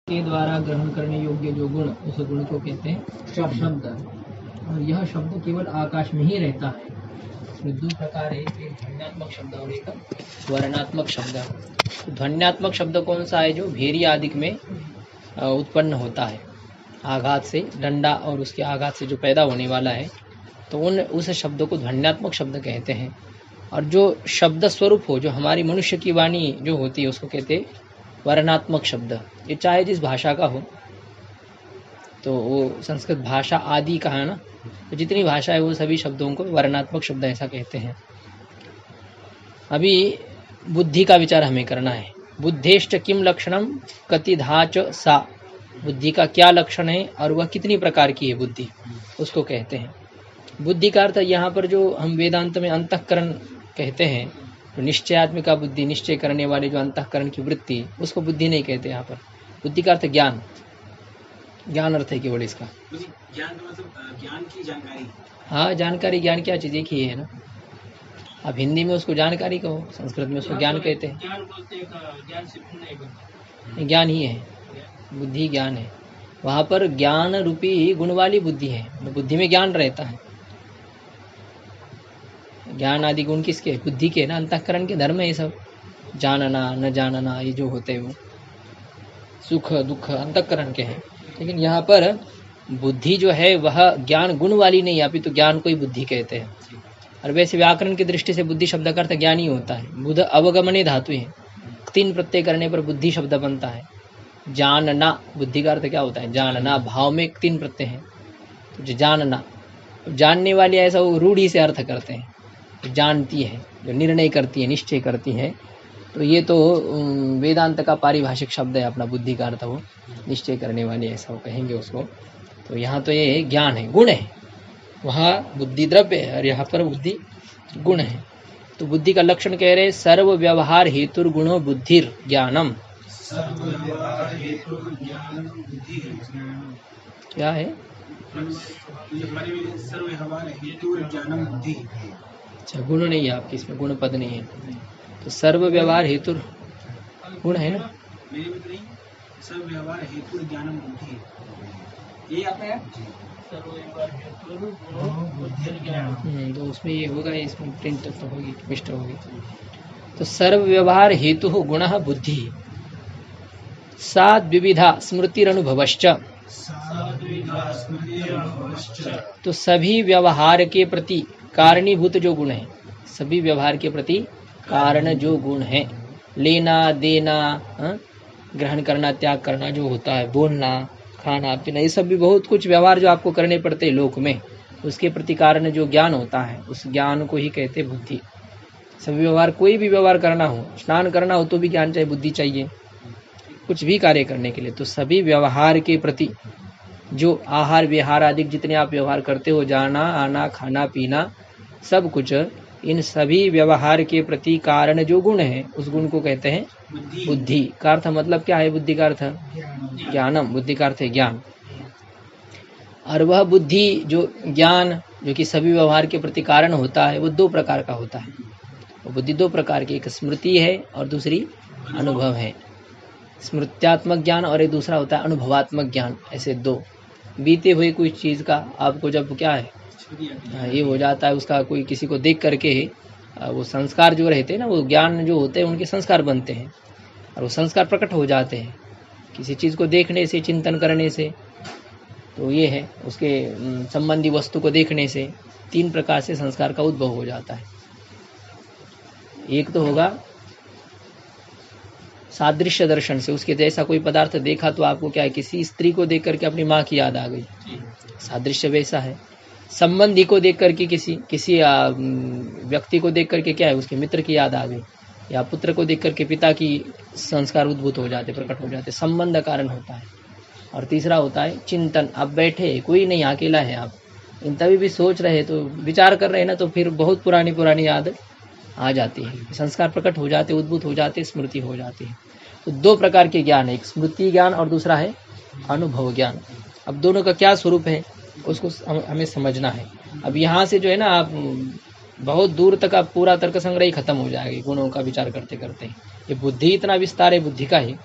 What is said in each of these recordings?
के द्वारा ग्रहण करने योग्य जो गुण, उस गुण को कहते हैं शब्द। और यह शब्द केवल आकाश में ही रहता है। दो प्रकार है, एक ध्वन्यात्मक शब्द और एक वर्णात्मक शब्द। ध्वन्यात्मक शब्द कौन सा है? जो भेरी आदि में उत्पन्न होता है, आघात से, डंडा और उसके आघात से जो पैदा होने वाला है, तो उस शब्द को ध्वन्यात्मक शब्द कहते हैं। और जो शब्द स्वरूप हो, जो हमारी मनुष्य की वाणी जो होती है, उसको कहते हैं वर्णात्मक शब्द। ये चाहे जिस भाषा का हो, तो वो संस्कृत भाषा आदि का है ना, तो जितनी भाषा है वो सभी शब्दों को वर्णात्मक शब्द ऐसा कहते हैं। अभी बुद्धि का विचार हमें करना है। बुद्धेश्च किम लक्षणम कतिधाच सा, बुद्धि का क्या लक्षण है और वह कितनी प्रकार की है बुद्धि, उसको कहते हैं। बुद्धि का अर्थ यहाँ पर जो हम वेदांत में अंतःकरण कहते हैं, तो निश्चयात्मिका बुद्धि, निश्चय करने वाले जो अंतःकरण की वृत्ति, उसको बुद्धि नहीं कहते। यहाँ पर बुद्धि का अर्थ ज्ञान, ज्ञान अर्थ है केवल इसका। ज्ञान का मतलब ज्ञान की जानकारी। हाँ, जानकारी, ज्ञान क्या चीज, एक ही है ना। अब हिंदी में उसको जानकारी कहो, संस्कृत में उसको ज्ञान कहते हैं। ज्ञान बोलते हैं, ज्ञान से भिन्न नहीं बनता। ज्ञान ही है, बुद्धि ज्ञान है। वहाँ पर ज्ञान रूपी गुण वाली बुद्धि है, बुद्धि में ज्ञान रहता है। ज्ञान आदि गुण किसके? बुद्धि के ना, अंतःकरण के धर्म है ये सब। जानना न जानना, ये जो होते हैं वो सुख दुख अंतःकरण के हैं। लेकिन यहाँ पर बुद्धि जो है वह ज्ञान गुण वाली नहीं, अभी तो ज्ञान को ही बुद्धि कहते हैं। और वैसे व्याकरण की दृष्टि से बुद्धि शब्द का अर्थ ज्ञान ही होता है। बुध अवगमने धातु है, 3 प्रत्यय करने पर बुद्धि शब्द बनता है। जानना, बुद्धि का अर्थ क्या होता है? जानना, भाव में 3 प्रत्यय है, तो जो जानना, जानने वाले ऐसा वो रूढ़ी से अर्थ करते हैं, जानती है, जो निर्णय करती है, निश्चय करती है। तो ये तो वेदांत का पारिभाषिक शब्द है अपना, बुद्धि का अर्थ वो निश्चय करने वाले, ऐसा वो कहेंगे उसको। तो यहाँ तो ये ज्ञान है, गुण है, वहाँ बुद्धि द्रव्य है और यहाँ पर बुद्धि गुण है। तो बुद्धि का लक्षण कह रहे, सर्व व्यवहार हेतु गुणो बुद्धिर ज्ञानम। क्या है? अच्छा, गुण नहीं है आपकी इसमें, गुण पद नहीं है। तो सर्व व्यवहार हेतु गुण है ना, सर्व व्यवहार हेतु ज्ञानम बुद्धि, ये आता है। तो उसमें ये होगा, इसमें प्रिंट तो होगी, मिस्टर होगी। तो सर्व व्यवहार हेतु गुण बुद्धि, सात विविधा स्मृतिरनुभवश्च। तो सभी व्यवहार के प्रति कारणीभूत जो गुण है, सभी व्यवहार के प्रति कारण जो गुण है, लेना देना, ग्रहण करना त्याग करना जो होता है, बोलना खाना पीना, ये सब भी बहुत कुछ व्यवहार जो आपको करने पड़ते हैं लोक में, उसके प्रति कारण जो ज्ञान होता है, उस ज्ञान को ही कहते बुद्धि। सभी व्यवहार, कोई भी व्यवहार करना हो, स्नान करना हो तो भी ज्ञान चाहिए, बुद्धि चाहिए, कुछ भी कार्य करने के लिए। तो सभी व्यवहार के प्रति, जो आहार विहार आदि जितने आप व्यवहार करते हो, जाना आना खाना पीना सब कुछ, इन सभी व्यवहार के प्रति कारण जो गुण है, उस गुण को कहते हैं बुद्धि। का अर्थ मतलब क्या है? बुद्धि का अर्थ ज्ञानम, बुद्धि का अर्थ है ज्ञान। और वह बुद्धि जो ज्ञान जो कि सभी व्यवहार के प्रति कारण होता है, वो 2 प्रकार का होता है। वो बुद्धि 2 प्रकार की, एक स्मृति है और दूसरी अनुभव है। स्मृत्यात्मक ज्ञान और एक दूसरा होता है अनुभवात्मक ज्ञान। ऐसे 2 बीते हुए कोई चीज का आपको जब क्या है ये हो जाता है, उसका कोई किसी को देख करके वो संस्कार जो रहते हैं ना, वो ज्ञान जो होते हैं उनके संस्कार बनते हैं और वो संस्कार प्रकट हो जाते हैं किसी चीज को देखने से, चिंतन करने से। तो ये है उसके संबंधी वस्तु को देखने से 3 प्रकार से संस्कार का उद्भव हो जाता है। एक तो होगा सादृश्य दर्शन से, उसके जैसा कोई पदार्थ देखा तो आपको क्या है, किसी स्त्री को देख करके अपनी माँ की याद आ गई, सादृश्य वैसा है। संबंधी को देख करके किसी व्यक्ति को देख करके क्या है, उसके मित्र की याद आ गई, या पुत्र को देख करके पिता की संस्कार उद्भूत हो जाते, प्रकट हो जाते, संबंध कारण होता है। और तीसरा होता है चिंतन। अब बैठे, कोई नहीं, अकेला है आप, इन तभी भी सोच रहे, तो विचार कर रहे हैं ना, तो फिर बहुत पुरानी याद आ जाती है, संस्कार प्रकट हो जाते, उद्भूत हो जाते, स्मृति हो जाती है। तो 2 प्रकार के ज्ञान है, एक स्मृति ज्ञान और दूसरा है अनुभव ज्ञान। अब दोनों का क्या स्वरूप है उसको हमें समझना है। अब यहाँ से जो है ना, आप बहुत दूर तक आप पूरा तर्क संग्रह ही खत्म हो जाएगा गुणों का विचार करते करते। ये बुद्धि इतना विस्तार है बुद्धि का ही,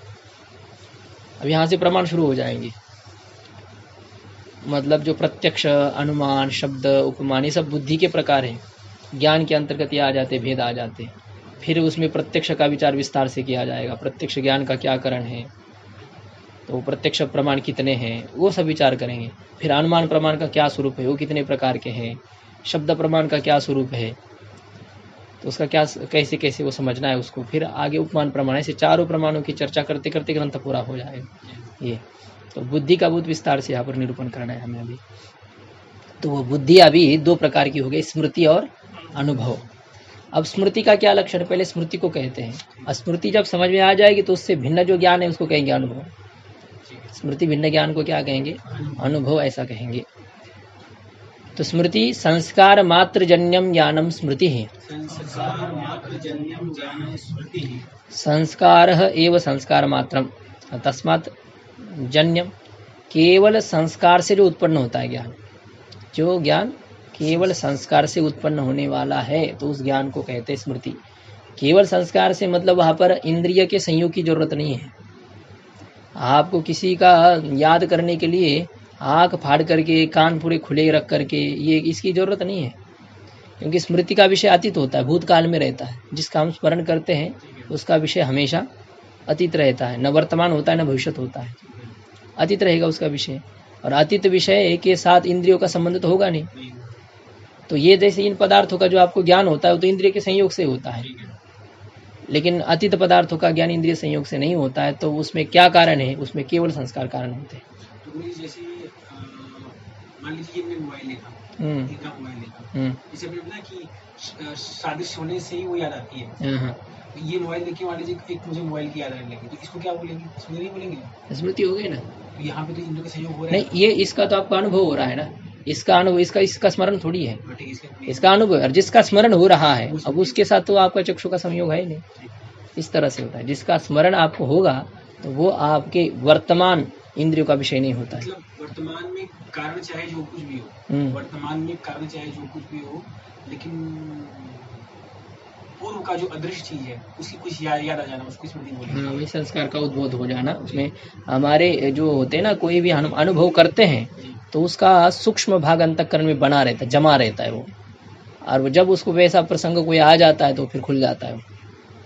अब यहाँ से प्रमाण शुरू हो जाएंगे। मतलब जो प्रत्यक्ष, अनुमान, शब्द, उपमान, ये सब बुद्धि के प्रकार हैं। ज्ञान के अंतर्गत ये आ जाते, भेद आ जाते। फिर उसमें प्रत्यक्ष का विचार विस्तार से किया जाएगा। प्रत्यक्ष ज्ञान का क्या कारण है, तो प्रत्यक्ष प्रमाण कितने हैं, वो सब विचार करेंगे। फिर अनुमान प्रमाण का क्या स्वरूप है, वो कितने प्रकार के हैं। शब्द प्रमाण का क्या स्वरूप है, तो उसका क्या, कैसे कैसे वो समझना है उसको। फिर आगे उपमान प्रमाण, ऐसे चारों प्रमाणों की चर्चा करते करते ग्रंथ पूरा हो जाएगा। ये तो बुद्धि का बहुत विस्तार से यहाँ पर निरूपण करना है हमें अभी। तो वो बुद्धि अभी दो प्रकार की हो गई, स्मृति और अनुभव। अब स्मृति का क्या लक्षण, पहले स्मृति को कहते हैं। स्मृति जब समझ में आ जाएगी तो उससे भिन्न जो ज्ञान है उसको कहेंगे अनुभव। स्मृति भिन्न ज्ञान को क्या कहेंगे, अनुभव ऐसा कहेंगे। तो स्मृति संस्कार मात्र जन्यम ज्ञानम स्मृति है। संस्कार एवं संस्कार मात्रम, तस्मात् जन्यम, केवल संस्कार से जो उत्पन्न होता है ज्ञान, जो ज्ञान केवल संस्कार से उत्पन्न होने वाला है तो उस ज्ञान को कहते हैं स्मृति। केवल संस्कार से मतलब वहाँ पर इंद्रिय के संयोग की जरूरत नहीं है। आपको किसी का याद करने के लिए आँख फाड़ करके, कान पूरे खुले रख करके, ये इसकी जरूरत नहीं है। क्योंकि स्मृति का विषय अतीत होता है, भूतकाल में रहता है। जिसका हम स्मरण करते हैं उसका विषय हमेशा अतीत रहता है, न वर्तमान होता है न भविष्य होता है, अतीत रहेगा उसका विषय। और अतीत विषय के साथ इंद्रियों का संबंध तो होगा नहीं। तो ये जैसे इन पदार्थों का जो आपको ज्ञान होता है वो तो इंद्रिय के संयोग से होता है, लेकिन अतीत पदार्थों का ज्ञान इंद्रिय संयोग से नहीं होता है। तो उसमें क्या कारण है, उसमें केवल संस्कार कारण होते हैं। तो जैसे मान लीजिए मैं मोबाइल लेता जैसे ना कि साजिश होने से ही वो याद आती है। ये मोबाइल देखिए, मान लीजिए एक मुझे मोबाइल की याद आने लगी, तो इसको क्या बोलेंगे, स्मृति बोलेंगे। स्मृति हो गई ना, यहाँ पे तो इंद्रियों का संयोग हो रहा है। नहीं, ये इसका तो आपका अनुभव हो रहा है ना, इसका अनुभव, इसका स्मरण थोड़ी है, इसका अनुभव। और जिसका स्मरण हो रहा है अब उसके साथ तो आपका चक्षु का संयोग है ही नहीं। इस तरह से होता है, जिसका स्मरण आपको होगा तो वो आपके वर्तमान इंद्रियों का विषय नहीं होता है। वर्तमान में कारण चाहे जो कुछ भी हो, वर्तमान में कारण चाहे जो कुछ भी हो, लेकिन पूर्व का जो अदृश्य चीज है उसकी कुछ याद आ जाना, उसको स्मृति बोलेंगे। हाँ, वही संस्कार का उद्बोध हो जाना। उसमें हमारे जो होते हैं ना, कोई भी अनुभव करते हैं तो उसका सूक्ष्म भाग अंतःकरण में बना रहता है, जमा रहता है वो। और जब उसको वैसा प्रसंग कोई आ जाता है तो फिर खुल जाता है।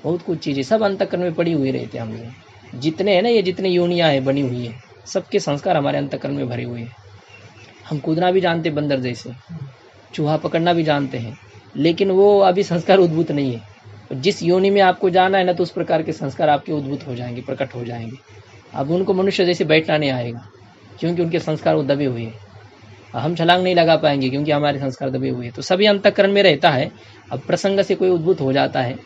बहुत कुछ चीजें सब अंतःकरण में पड़ी हुई रहती है। हम लोग जितने हैं ना, ये जितने योनियां है बनी हुई है, सबके संस्कार हमारे अंतःकरण में भरे हुए हैं। हम कूदना भी जानते बंदर जैसे, चूहा पकड़ना भी जानते हैं, लेकिन वो अभी संस्कार उद्भूत नहीं है। जिस योनि में आपको जाना है ना, तो उस प्रकार के संस्कार आपके उद्भूत हो जाएंगे, प्रकट हो जाएंगे। अब उनको मनुष्य जैसे बैठना नहीं आएगा, क्योंकि उनके संस्कार वो दबे हुए हैं। हम छलांग नहीं लगा पाएंगे क्योंकि हमारे संस्कार दबे हुए हैं। तो सभी अंतःकरण में रहता है। अब प्रसंग से कोई उद्भूत हो जाता है,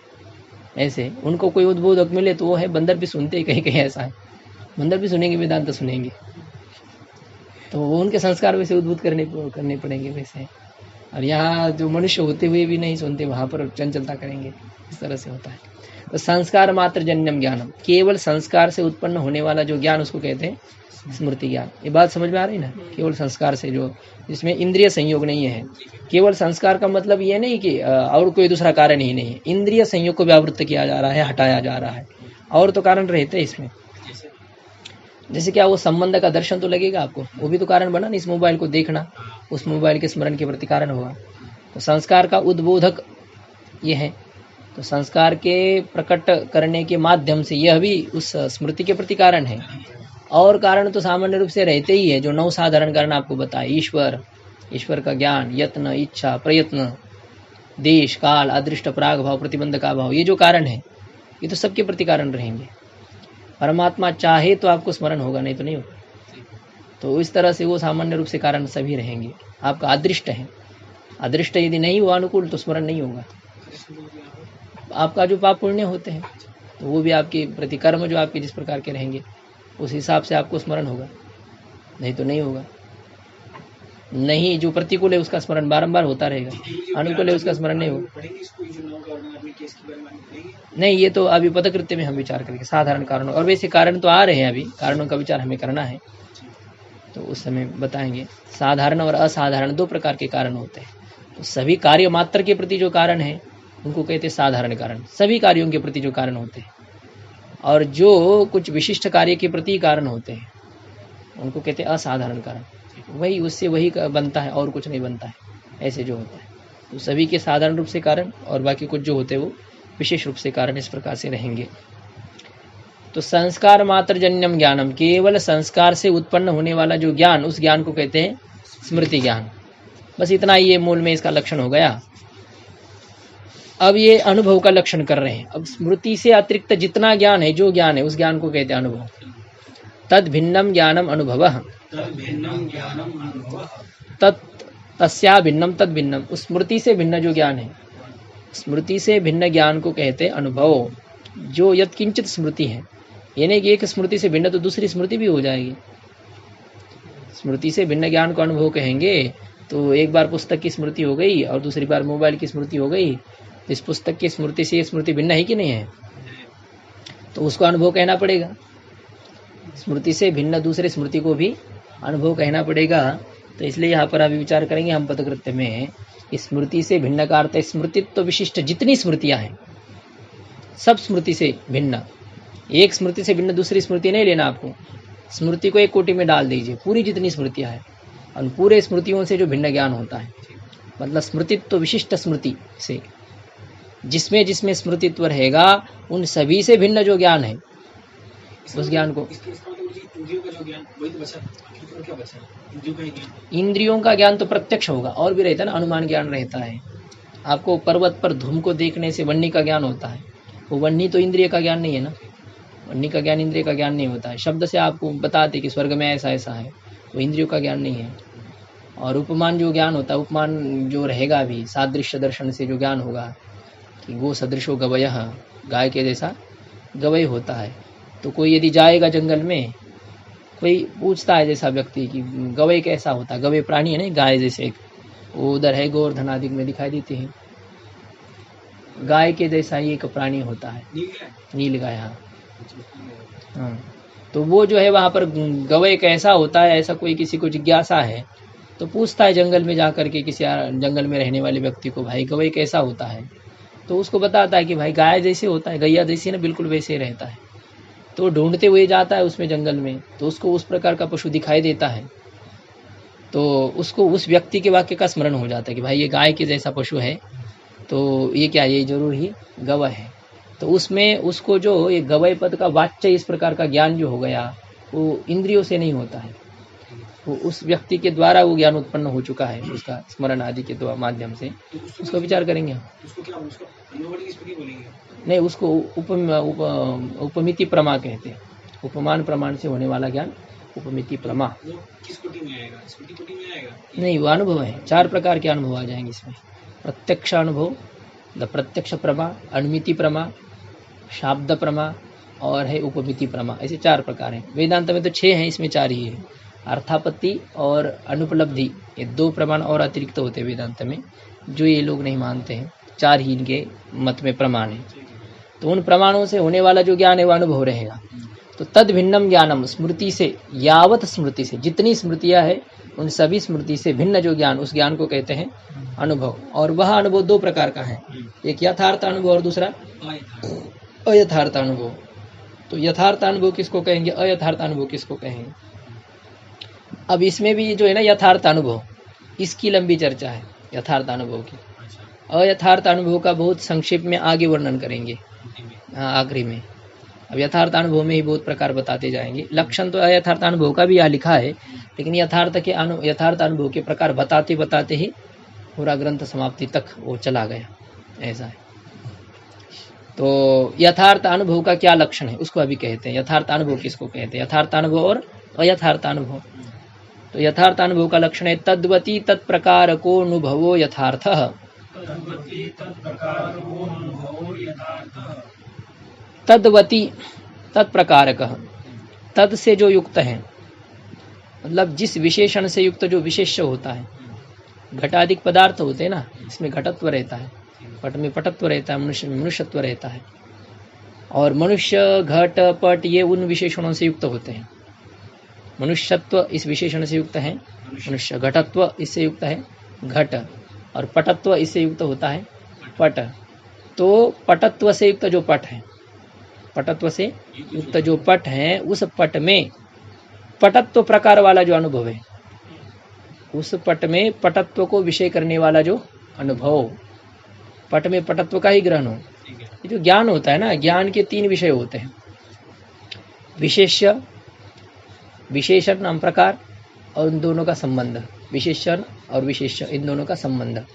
ऐसे उनको कोई उद्बोधक मिले तो वो है, बंदर भी सुनते हैं, कहीं कहीं ऐसा है, बंदर भी सुनेंगे, वेदांत सुनेंगे, तो वो उनके संस्कार वैसे उद्भूत करने पड़ेंगे वैसे। और यहाँ जो मनुष्य होते हुए भी नहीं सुनते, वहाँ पर चंचलता करेंगे। इस तरह से होता है। तो संस्कार मात्र जन्यम ज्ञानम, केवल संस्कार से उत्पन्न होने वाला जो ज्ञान उसको कहते हैं स्मृति ज्ञान। ये बात समझ में आ रही ना, केवल संस्कार से, जो जिसमें इंद्रिय संयोग नहीं है। केवल संस्कार का मतलब ये नहीं कि और कोई दूसरा कारण ही नहीं है, इंद्रिय संयोग को व्यावृत्त किया जा रहा है, हटाया जा रहा है, और तो कारण रहते हैं इसमें। जैसे क्या, वो संबंध का दर्शन तो लगेगा आपको, वो भी तो कारण बना ना, इस मोबाइल को देखना, उस मोबाइल के स्मरण के प्रति कारण हुआ। तो संस्कार का उद्बोधक ये है। तो संस्कार के प्रकट करने के माध्यम से यह भी उस स्मृति के प्रति कारण है। और कारण तो सामान्य रूप से रहते ही है, जो 9 साधारण कारण आपको बताए, ईश्वर का ज्ञान, यत्न, इच्छा, प्रयत्न, देश, काल, अदृष्ट, प्राग भाव, प्रतिबंध का भाव, ये जो कारण है ये तो सबके प्रति कारण रहेंगे। परमात्मा चाहे तो आपको स्मरण होगा, नहीं तो नहीं होगा। तो इस तरह से वो सामान्य रूप से कारण सभी रहेंगे। आपका अदृष्ट है, अदृष्ट यदि नहीं हुआ अनुकूल तो स्मरण नहीं होगा। आपका जो पाप पुण्य होते हैं तो वो भी आपके प्रति कर्म जो आपके जिस प्रकार के रहेंगे उस हिसाब से आपको स्मरण होगा, नहीं तो नहीं होगा। नहीं, जो प्रतिकूल है उसका स्मरण बारंबार होता रहेगा, अनुकूल है उसका स्मरण नहीं होगा। नहीं, ये तो अभी पदकृत्य में हम विचार करेंगे साधारण कारणों, और वैसे कारण तो आ रहे हैं, अभी कारणों का विचार हमें करना है तो उस समय बताएंगे। साधारण और असाधारण 2 प्रकार के कारण होते हैं। तो सभी कार्य मात्र के प्रति जो कारण है उनको कहते हैं साधारण कारण, सभी कार्यों के प्रति जो कारण होते हैं। और जो कुछ विशिष्ट कार्य के प्रति कारण होते हैं उनको कहते हैं असाधारण कारण, वही उससे वही बनता है और कुछ नहीं बनता है, ऐसे जो होता है। तो सभी के साधारण रूप से कारण और बाकी कुछ जो होते हैं वो विशेष रूप से कारण, इस प्रकार से रहेंगे। तो संस्कार मात्र जन्यम ज्ञानम, केवल संस्कार से उत्पन्न होने वाला जो ज्ञान, उस ज्ञान को कहते हैं स्मृति ज्ञान। बस इतना ही ये मूल में इसका लक्षण हो गया। अब ये अनुभव का लक्षण कर रहे हैं। अब स्मृति से अतिरिक्त जितना ज्ञान है, जो ज्ञान है, उस ज्ञान को कहते हैं अनुभव। तद भिन्नम ज्ञानम अनुभवः, तस्या भिन्नम तद भिन्नम, उस स्मृति से भिन्न जो ज्ञान है, स्मृति से भिन्न ज्ञान को कहते हैं अनुभव। जो यत्किंचित स्मृति है, यानी कि एक स्मृति से भिन्न तो दूसरी स्मृति भी हो जाएगी। स्मृति से भिन्न ज्ञान को अनुभव कहेंगे तो एक बार पुस्तक की स्मृति हो गई और दूसरी बार मोबाइल की स्मृति हो गई, तो इस पुस्तक की स्मृति से ये स्मृति भिन्न है कि नहीं है, तो उसको अनुभव कहना पड़ेगा। स्मृति से भिन्न दूसरे स्मृति को भी अनुभव कहना पड़ेगा। तो इसलिए यहाँ पर अभी विचार करेंगे हम पदकृत्य में, स्मृति से भिन्न का अर्थ है स्मृतित्व विशिष्ट जितनी स्मृतियां हैं, सब स्मृति से भिन्न। एक स्मृति से भिन्न दूसरी स्मृति नहीं लेना आपको, स्मृति को एक कोटि में डाल दीजिए, पूरी जितनी स्मृतियां हैं और पूरे स्मृतियों से जो भिन्न ज्ञान होता है, मतलब स्मृतित्व विशिष्ट स्मृति से, जिसमें जिसमें स्मृतित्व रहेगा उन सभी से भिन्न जो ज्ञान है, उस ज्ञान को। इंद्रियों का ज्ञान तो प्रत्यक्ष होगा, और भी रहता है ना, अनुमान ज्ञान रहता है। आपको पर्वत पर धूम को देखने से वन्नी का ज्ञान होता है, वो वन्नी तो इंद्रिय का ज्ञान नहीं है ना, वन्नी का ज्ञान इंद्रिय का ज्ञान नहीं होता है। शब्द से आपको बताते कि स्वर्ग में ऐसा ऐसा है, वो इंद्रियों का ज्ञान नहीं है। और उपमान जो ज्ञान होता है, उपमान जो रहेगा अभी सादृश्य दर्शन से जो ज्ञान होगा कि गो सदृशो गवयः, गाय के जैसा गवय होता है। तो कोई यदि जाएगा जंगल में, कोई पूछता है जैसा व्यक्ति कि गवय कैसा होता है, गवय प्राणी है ना, गाय जैसे, वो उधर है गोवर्धन आदि में दिखाई देती है, गाय के जैसा ही एक प्राणी होता है, नील गाय। हाँ, तो वो जो है वहाँ पर गवय कैसा होता है, ऐसा कोई किसी को जिज्ञासा है तो पूछता है जंगल में जाकर के किसी जंगल में रहने वाले व्यक्ति को, भाई गवय कैसा होता है, तो उसको बताता है कि भाई गाय जैसे होता है, गैया जैसी ना, बिल्कुल वैसे रहता है। तो ढूंढते हुए जाता है उसमें जंगल में, तो उसको उस प्रकार का पशु दिखाई देता है, तो उसको उस व्यक्ति के वाक्य का स्मरण हो जाता है कि भाई ये गाय के जैसा पशु है, तो ये क्या, ये जरूर ही गवय है। तो उसमें उसको जो ये गवय पद का वाच्य इस प्रकार का ज्ञान जो हो गया, वो इंद्रियों से नहीं होता है, वो उस व्यक्ति के द्वारा वो ज्ञान उत्पन्न हो चुका है, उसका स्मरण आदि के माध्यम से। उसको विचार करेंगे नहीं, उसको उपमिति प्रमा कहते हैं। उपमान प्रमाण से होने वाला ज्ञान उपमिति प्रमा। किस कोटि में आएगा? स्मृति कोटि में आएगा? नहीं, वो अनुभव है, 4 प्रकार के अनुभव आ जाएंगे इसमें। प्रत्यक्ष अनुभव, द प्रत्यक्ष प्रमा, अनुमिति प्रमा, शाब्द प्रमा और है उपमिति प्रमा, ऐसे 4 प्रकार हैं। वेदांत में तो 6 हैं, इसमें 4 ही है। अर्थापत्ति और अनुपलब्धि, ये 2 प्रमाण और अतिरिक्त होते हैं वेदांत में, जो ये लोग नहीं मानते हैं। 4 ही इनके मत में प्रमाण है। तो उन प्रमाणों से होने वाला जो ज्ञान है वो अनुभव रहेगा। तो तद भिन्नम ज्ञानम, स्मृति से, यावत स्मृति से, जितनी स्मृतियां है उन सभी स्मृति से भिन्न जो ज्ञान, उस ज्ञान को कहते हैं अनुभव। और वह अनुभव 2 प्रकार का है, एक यथार्थ अनुभव और दूसरा अयथार्थ अनुभव। तो यथार्थ अनुभव किसको कहेंगे, अयथार्थ अनुभव किसको कहेंगे। अब इसमें भी जो है ना यथार्थ अनुभव, इसकी लंबी चर्चा है यथार्थ अनुभव की। अयथार्थ अनुभव का बहुत संक्षेप में आगे वर्णन करेंगे, हाँ आखिरी में। अब यथार्थ अनुभव में ही बहुत प्रकार बताते जाएंगे। लक्षण तो अयथार्थ अनुभव का भी यहाँ लिखा है, लेकिन यथार्थ अनुभव के प्रकार बताते बताते ही पूरा ग्रंथ समाप्ति तक वो चला गया, ऐसा है। तो यथार्थ अनुभव का क्या लक्षण है उसको अभी कहते हैं। यथार्थ अनुभव किसको कहते हैं, यथार्थ अनुभव और अयथार्थ अनुभव। तो यथार्थ अनुभव का लक्षण है तद्वती तत्प्रकार को अनुभवो यथार्थ। तद्वती तत्प्रकारकः, तद से जो युक्त है, मतलब जिस विशेषण से युक्त जो विशेष्य होता है। घटाधिक पदार्थ होते हैं ना, इसमें घटत्व रहता है, पट में पटत्व रहता है, मनुष्य में मनुष्यत्व रहता है। और मनुष्य, घट, पट ये उन विशेषणों से युक्त होते हैं। मनुष्यत्व इस विशेषण से युक्त है मनुष्य, घटत्व इससे युक्त है घट, और पटत्व इससे युक्त होता है पट। तो पटत्व से युक्त जो पट है पटत्व से युक्त जो पट है, उस पट में पटत्व प्रकार वाला जो अनुभव है, उस पट में पटत्व को विषय करने वाला जो अनुभव, पट में पटत्व का ही ग्रहण हो। ये जो ज्ञान होता है ना, ज्ञान के 3 विषय होते हैं, विशेष्य, विशेषण नाम प्रकार, और इन दोनों का संबंध, विशेषण और विशेष्य, इन दोनों का संबंध।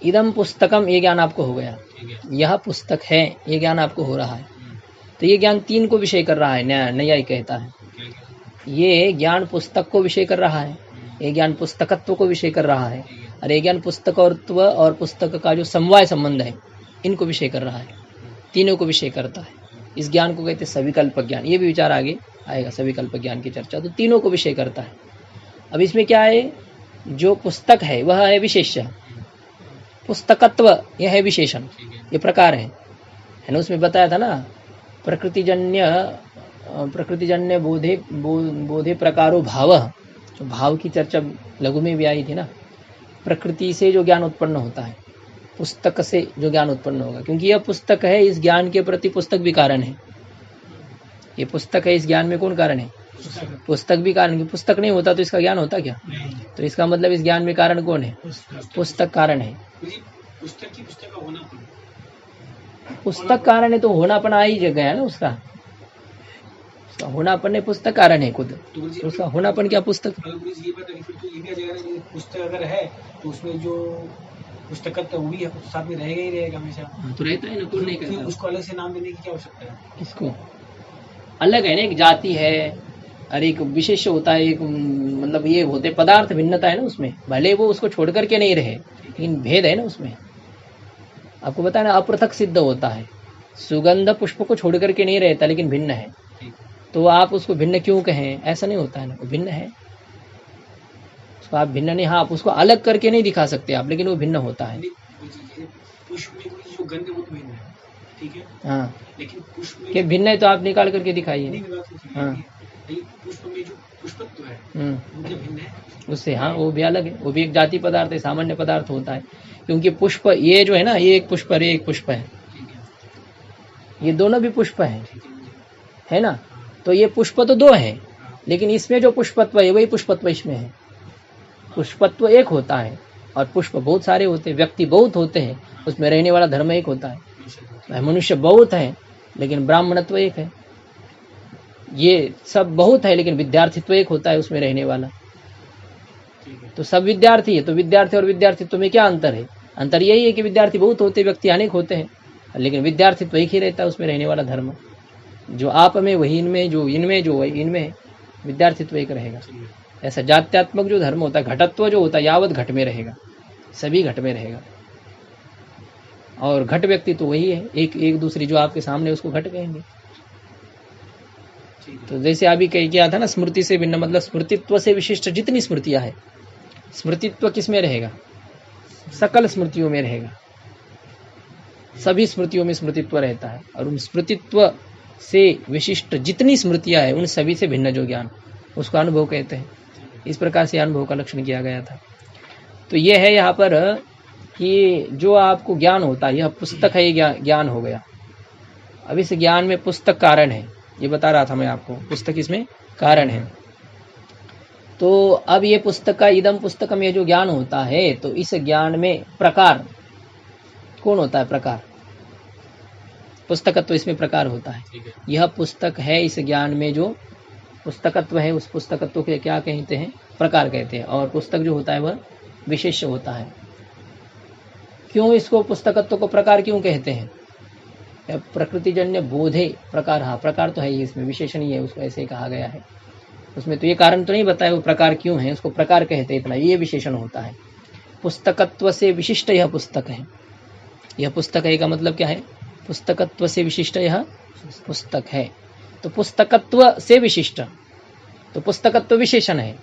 इदम पुस्तकम, ये ज्ञान आपको हो गया, यह पुस्तक है, ये ज्ञान आपको हो रहा है। तो ये ज्ञान 3 को विषय कर रहा है, न्याय कहता है। ये ज्ञान पुस्तक को विषय कर रहा है, ये ज्ञान पुस्तकत्व को विषय कर रहा है, और ये ज्ञान पुस्तकत्व और पुस्तक का जो समवाय संबंध है, इनको विषय कर रहा है, तीनों को विषय करता है। इस ज्ञान को कहते हैं सविकल्प ज्ञान। ये भी विचार आगे आएगा, सविकल्प ज्ञान की चर्चा। तो तीनों को विषय करता है। अब इसमें क्या है, जो पुस्तक है वह है विशेष्य, पुस्तकत्व यह है विशेषण, ये प्रकार है ना। उसमें बताया था ना, प्रकृतिजन्य बोधे प्रकारो भाव, तो भाव की चर्चा लघु में भी आई थी ना। प्रकृति से जो ज्ञान उत्पन्न होता है, पुस्तक से जो ज्ञान उत्पन्न होगा, क्योंकि यह पुस्तक है, इस ज्ञान के प्रति पुस्तक भी कारण है। ये पुस्तक है, इस ज्ञान में कौन कारण है? पुस्तक भी कारण। पुस्तक नहीं होता तो इसका ज्ञान होता क्या? तो इसका मतलब इस ज्ञान में कारण कौन है? पुस्तक कारण है। पुस्तक कारण है तो होनापन आ ही गया ना उसका होनापन है, पुस्तक कारण है खुद, तो उसका होनापन क्या पुस्तक? पुस्तक अगर है तो उसमें जो पुस्तकत्व वो भी साथ में रहेगा ही रहेगा हमेशा। तो रहता है ना, कौन नहीं करता। उसको अलग से नाम देने की क्या आवश्यकता है? किसको अलग है ना, एक जाति है और एक विशेष होता है, एक मतलब ये होते पदार्थ भिन्नता है ना उसमें, भले वो उसको छोड़ करके नहीं रहे, लेकिन भेद है ना उसमें। आपको पता है ना, अपृथक सिद्ध होता है, सुगंध पुष्प को छोड़ करके नहीं रहता लेकिन भिन्न है, तो आप उसको भिन्न क्यों कहें? ऐसा नहीं होता है ना, वो भिन्न है, उसको आप भिन्न नहीं, हाँ आप उसको अलग करके नहीं दिखा सकते आप, लेकिन वो भिन्न होता है। पुष्प में जो गंध वो भिन्न है, ठीक है, हाँ, लेकिन पुष्प में कि भिन्न है तो आप निकाल करके दिखाइए। हाँ, पुष्प में जो पुष्पत्व है वो भिन्न है उससे, हाँ वो भी अलग है, वो भी एक जाति पदार्थ है, सामान्य पदार्थ होता है। क्योंकि पुष्प ये जो है ना, ये एक पुष्प है, एक पुष्प है, ये दोनों भी पुष्प है ना। तो ये पुष्प तो 2 है, लेकिन इसमें जो पुष्पत्व है वही पुष्पत्व इसमें है। पुष्पत्व एक होता है और पुष्प बहुत सारे होते हैं, व्यक्ति बहुत होते हैं, उसमें रहने वाला धर्म एक होता है। मनुष्य बहुत है लेकिन ब्राह्मणत्व एक है, ये सब बहुत है लेकिन विद्यार्थित्व एक होता है उसमें रहने वाला। तो सब विद्यार्थी है, तो विद्यार्थी और विद्यार्थित्व में क्या अंतर है? अंतर यही है कि विद्यार्थी बहुत होते, व्यक्ति अनेक होते हैं, लेकिन विद्यार्थित्व एक ही रहता है उसमें रहने वाला धर्म। जो आप में वही इनमें, जो इनमें जो है इनमें, विद्यार्थित्व एक रहेगा। ऐसा जात्यात्मक जो धर्म होता है, घटत्व जो होता है, यावत घट में रहेगा, सभी घट में रहेगा, और घट व्यक्ति तो वही है, एक दूसरी जो आपके सामने उसको घट कहेंगे। तो जैसे अभी कही किया था ना, स्मृति से भिन्न, मतलब स्मृतित्व से विशिष्ट जितनी स्मृतियां है, स्मृतित्व किस में रहेगा? सकल स्मृतियों में रहेगा, सभी स्मृतियों में स्मृतित्व रहता है, और उन स्मृतित्व से विशिष्ट जितनी स्मृतियां है उन सभी से भिन्न जो ज्ञान, उसको अनुभव कहते हैं। इस प्रकार से अनुभव का लक्षण किया गया था। तो यह है यहाँ पर कि जो आपको ज्ञान होता है, यह पुस्तक है, ये ज्ञान हो गया। अब इस ज्ञान में पुस्तक कारण है, ये बता रहा था मैं आपको, पुस्तक इसमें कारण है। तो अब ये पुस्तक का, इदम पुस्तकम, ये जो ज्ञान होता है, तो इस ज्ञान में प्रकार कौन होता है? प्रकार, पुस्तकत्व इसमें प्रकार होता है। यह पुस्तक है, इस ज्ञान में जो पुस्तकत्व है, उस पुस्तकत्व के क्या कहते हैं? प्रकार कहते हैं। और पुस्तक जो होता है वह विशेष होता है। क्यों इसको पुस्तकत्व को प्रकार क्यों कहते हैं? प्रकृतिजन्य बोधे प्रकार, हाँ प्रकार तो है ही, इसमें विशेषण ही है, उसको ऐसे ही कहा गया है। उसमें तो ये कारण तो नहीं बताया वो प्रकार क्यों है, उसको प्रकार कहते हैं, इतना ये विशेषण होता है। पुस्तकत्व से विशिष्ट यह पुस्तक है। यह पुस्तक है का मतलब क्या है? पुस्तकत्व से विशिष्ट यह पुस्तक है। तो पुस्तकत्व से विशिष्ट, तो पुस्तकत्व विशेषण है,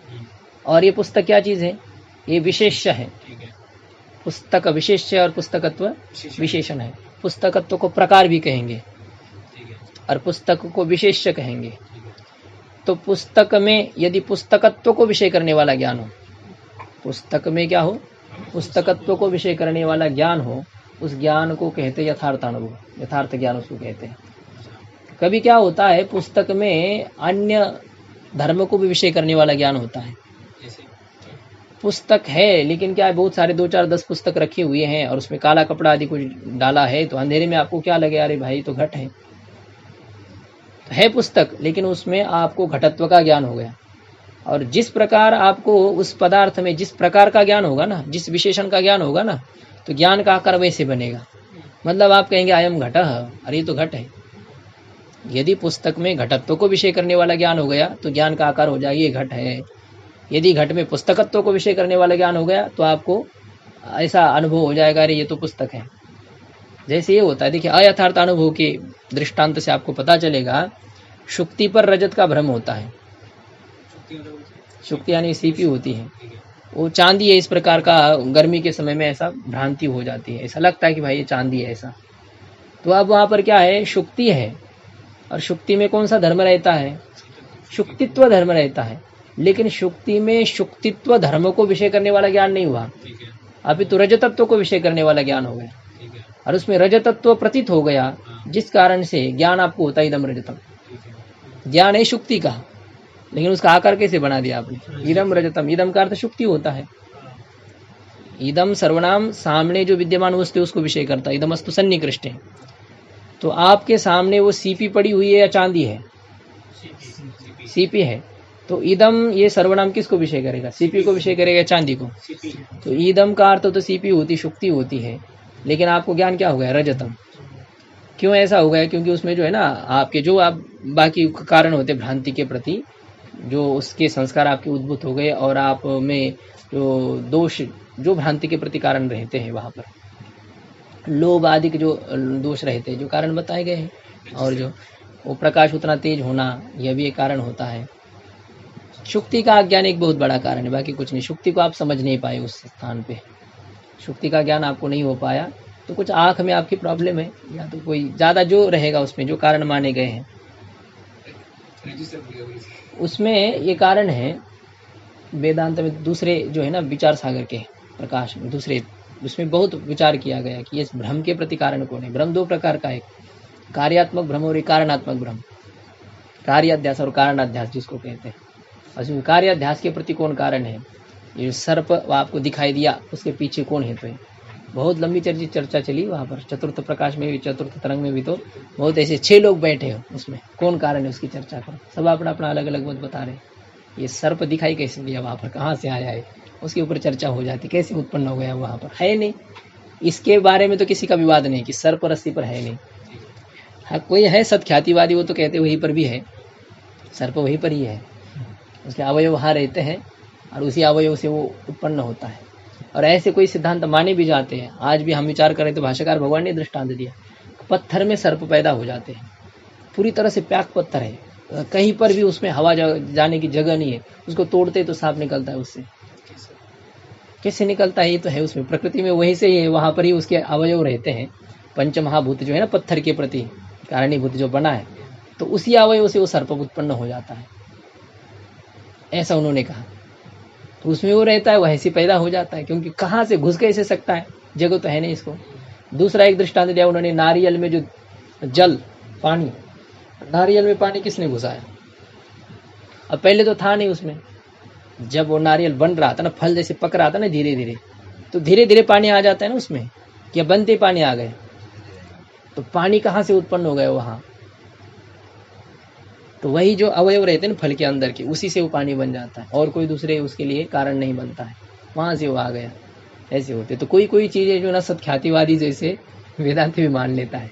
और ये पुस्तक क्या चीज है? ये विशेष्य है। पुस्तक विशेष्य और पुस्तकत्व विशेषण है। पुस्तकत्व को प्रकार भी कहेंगे और पुस्तक को विशेष्य कहेंगे। तो पुस्तक में यदि पुस्तकत्व को विषय करने वाला ज्ञान हो, पुस्तक में क्या हो? पुस्तकत्व को विषय करने वाला ज्ञान हो, उस ज्ञान को कहते यथार्थ अनुभव, यथार्थ ज्ञान उसको कहते हैं। कभी क्या होता है, पुस्तक में अन्य धर्म को भी विषय करने वाला ज्ञान होता है। पुस्तक है लेकिन क्या है, बहुत सारे 2 4 10 पुस्तक रखे हुए हैं और उसमें काला कपड़ा आदि कुछ डाला है, तो अंधेरे में आपको क्या लगे, अरे भाई तो घट है। तो है पुस्तक लेकिन उसमें आपको घटत्व का ज्ञान हो गया। और जिस प्रकार आपको उस पदार्थ में जिस प्रकार का ज्ञान होगा ना, जिस विशेषण का ज्ञान होगा ना, तो ज्ञान का आकार वैसे बनेगा। मतलब आप कहेंगे अयम घट, अरे ये तो घट है। यदि पुस्तक में घटत्व को विषय करने वाला ज्ञान हो गया तो ज्ञान का आकार हो जाएगा ये घट है। यदि घट में पुस्तकत्व को विषय करने वाला ज्ञान हो गया तो आपको ऐसा अनुभव हो जाएगा, अरे ये तो पुस्तक है। जैसे ये होता है, देखिए अयथार्थ अनुभव के दृष्टांत से आपको पता चलेगा। शुक्ति पर रजत का भ्रम होता है। शुक्ति यानी सीपी होती है, वो चांदी है, इस प्रकार का गर्मी के समय में ऐसा भ्रांति हो जाती है, ऐसा लगता है कि भाई ये चांदी है ऐसा। तो अब वहां पर क्या है, शुक्ति है, और शुक्ति में कौन सा धर्म रहता है, शुक्तित्व धर्म रहता है। लेकिन शुक्ति में शुक्तित्व धर्म को विषय करने वाला ज्ञान नहीं हुआ, अभी तो रजतत्व को विषय करने वाला ज्ञान हो गया, और उसमें रजतत्व प्रतीत हो गया, जिस कारण से ज्ञान आपको होता है इदम रजतम। ज्ञान है शुक्ति का, लेकिन उसका आकार कैसे बना दिया आपने, इदम रजतम। इदम का अर्थ शुक्ति होता है। इदम सर्वनाम, सामने जो विद्यमान वस्तु है उसको विषय करता है। इदमस्तु सन्निकृष्ट है, तो आपके सामने वो सीपी पड़ी हुई है या चांदी है, सीपी है, तो इदम ये सर्वनाम किसको विषय करेगा, सीपी को विषय करेगा, चांदी को। तो इदम का अर्थ तो सीपी होती, शुक्ति होती है, लेकिन आपको ज्ञान क्या हो गया, रजतम। क्यों ऐसा हो गया, क्योंकि उसमें जो है ना आपके जो आप बाकी कारण होते भ्रांति के प्रति, जो उसके संस्कार आपके उद्भूत हो गए, और आप में जो दोष जो भ्रांति के प्रति कारण रहते हैं, वहां पर लोभ आदि के जो दोष रहते हैं, जो कारण बताए गए हैं, और जो वो प्रकाश उतना तेज होना, यह भी एक कारण होता है। शुक्ति का अज्ञान एक बहुत बड़ा कारण है, बाकी कुछ नहीं। शुक्ति को आप समझ नहीं पाए, उस स्थान पे शुक्ति का ज्ञान आपको नहीं हो पाया, तो कुछ आंख में आपकी प्रॉब्लम है, या तो कोई ज्यादा जो रहेगा उसमें जो कारण माने गए हैं, उसमें ये कारण है। वेदांत में दूसरे जो है ना विचार सागर के प्रकाश में दूसरे, उसमें बहुत विचार किया गया कि इस भ्रम के प्रति कारण कौन है। भ्रम 2 प्रकार का है, कार्यात्मक भ्रम और एक कारणात्मक भ्रम। कार्याध्यास और कारणाध्यास जिसको कहते हैं। उसमें कार्याध्यास के प्रति कौन कारण है, ये सर्प आपको दिखाई दिया, उसके पीछे कौन है। तो बहुत लंबी चर्चा चली वहाँ पर, चतुर्थ प्रकाश में भी, चतुर्थ तरंग में भी, तो बहुत ऐसे 6 लोग बैठे हो उसमें, कौन कारण है उसकी चर्चा करो, सब अपना अपना अलग अलग मत बता रहे। ये सर्प दिखाई कैसे दिया वहाँ पर, कहाँ से आया है, उसके ऊपर चर्चा हो जाती, कैसे उत्पन्न हो गया वहाँ पर, है नहीं। इसके बारे में तो किसी का विवाद नहीं कि सर्प रस्सी पर है नहीं। हाँ कोई है सत्ख्यातिवादी, वो तो कहते वहीं पर भी है, सर्प वहीं पर ही है, उसके अवयव वहाँ रहते हैं और उसी अवयव से वो उत्पन्न होता है। और ऐसे कोई सिद्धांत माने भी जाते हैं। आज भी हम विचार करें तो भाष्यकार भगवान ने दृष्टांत दिया, पत्थर में सर्प पैदा हो जाते हैं, पूरी तरह से पैक पत्थर है, कहीं पर भी उसमें हवा जाने की जगह नहीं है, उसको तोड़ते तो सांप निकलता है उससे। कैसे निकलता है, ये तो है उसमें, प्रकृति में वहीं से ही है, वहां पर ही उसके अवयव रहते हैं। पंचमहाभूत जो है ना पत्थर के प्रति कारणीभूत जो बना है, तो उसी अवयव से वो सर्प उत्पन्न हो जाता है, ऐसा उन्होंने कहा। तो उसमें वो रहता है, वह ऐसे पैदा हो जाता है, क्योंकि कहाँ से घुस कैसे सकता है, जगह तो है नहीं इसको। दूसरा एक दृष्टांत दिया उन्होंने, नारियल में जो जल पानी, नारियल में पानी किसने घुसाया, अब पहले तो था नहीं उसमें, जब वो नारियल बन रहा था ना, फल जैसे पक रहा था ना धीरे धीरे, तो धीरे धीरे पानी आ जाता है ना उसमें, या बनते पानी आ गए, तो पानी कहाँ से उत्पन्न हो गए वहां, तो वही जो अवयव रहते हैं ना फल के अंदर के, उसी से वो पानी बन जाता है, और कोई दूसरे उसके लिए कारण नहीं बनता है, वहां से वो आ गया। ऐसे होते तो कोई कोई चीजें जो ना सत्ख्यातिवादी जैसे वेदांत भी मान लेता है,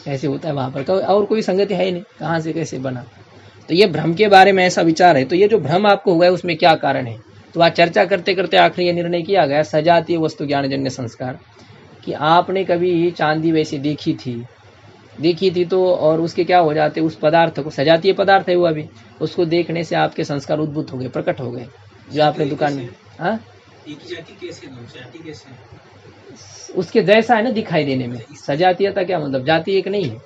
ऐसे होता है वहां पर, और कोई संगति है ही नहीं, कहाँ से कैसे बना। तो ये भ्रम के बारे में ऐसा विचार है। तो ये जो भ्रम आपको हुआ है उसमें क्या कारण है, तो आज चर्चा करते करते आखिर ये निर्णय किया गया, सजातीय वस्तु ज्ञानजन्य संस्कार, कि आपने कभी चांदी वैसे देखी थी तो, और उसके क्या हो जाते, उस पदार्थ को, सजातीय पदार्थ है वो, अभी उसको देखने से आपके संस्कार उद्भूत हो गए, प्रकट हो गए, जो आपने दुकान में। हाँ उसके जैसा है ना दिखाई देने में। सजातीयता क्या मतलब, जाति एक नहीं है,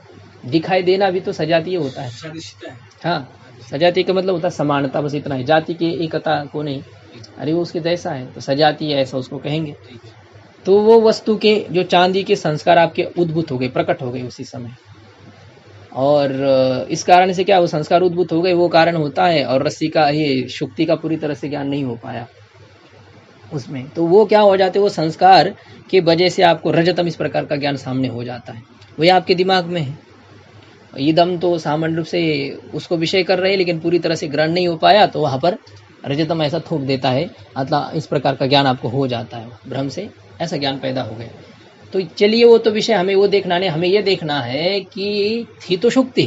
दिखाई देना भी तो सजातीय होता है। हाँ सजातीय का मतलब होता है समानता, बस इतना है, जाति की एकता को नहीं। अरे वो उसके जैसा है तो सजातीय, ऐसा उसको कहेंगे। तो वो वस्तु के जो चांदी के संस्कार आपके उद्भूत हो गए, प्रकट हो गए उसी समय, और इस कारण से क्या वो संस्कार उद्भूत हो गए, वो कारण होता है। और रस्सी का ये शुक्ति का पूरी तरह से ज्ञान नहीं हो पाया उसमें, तो वो क्या हो जाते, वो संस्कार के वजह से आपको रजतम इस प्रकार का ज्ञान सामने हो जाता है, वही आपके दिमाग में है। ईदम तो सामान्य रूप से उसको विषय कर रहे हैं, लेकिन पूरी तरह से ग्रहण नहीं हो पाया, तो वहाँ पर रजतम ऐसा थोप देता है, अतः इस प्रकार का ज्ञान आपको हो जाता है, भ्रम से ऐसा ज्ञान पैदा हो गया। तो चलिए वो तो विषय हमें वो देखना नहीं, हमें ये देखना है कि थी तो शुक्ति,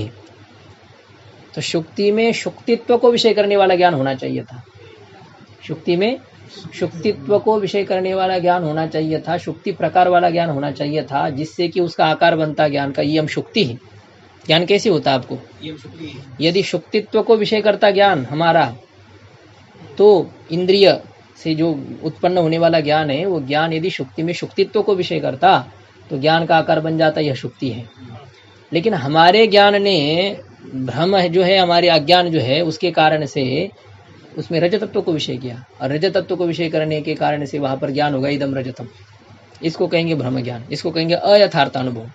तो शुक्ति में शुक्तित्व को विषय करने वाला ज्ञान होना चाहिए था, शुक्ति में शुक्तित्व को विषय करने वाला ज्ञान होना चाहिए था, शुक्ति प्रकार वाला ज्ञान होना चाहिए था, जिससे कि उसका आकार बनता ज्ञान का। ये हम शुक्ति है, ज्ञान कैसे होता है आपको, यदि शुक्तित्व को विषय करता ज्ञान हमारा, तो इंद्रिय से जो उत्पन्न होने वाला ज्ञान है, वो ज्ञान यदि शुक्ति में शुक्तित्व को विषय करता तो ज्ञान का आकार बन जाता, यह शुक्ति है। लेकिन हमारे ज्ञान ने भ्रम जो है, हमारे अज्ञान जो है, उसके कारण से उसमें रजतत्व को विषय किया, और रजतत्व को विषय करने के कारण से वहां पर ज्ञान होगा इदम रजतम, इसको कहेंगे भ्रम ज्ञान, इसको कहेंगे अयथार्थ अनुभव।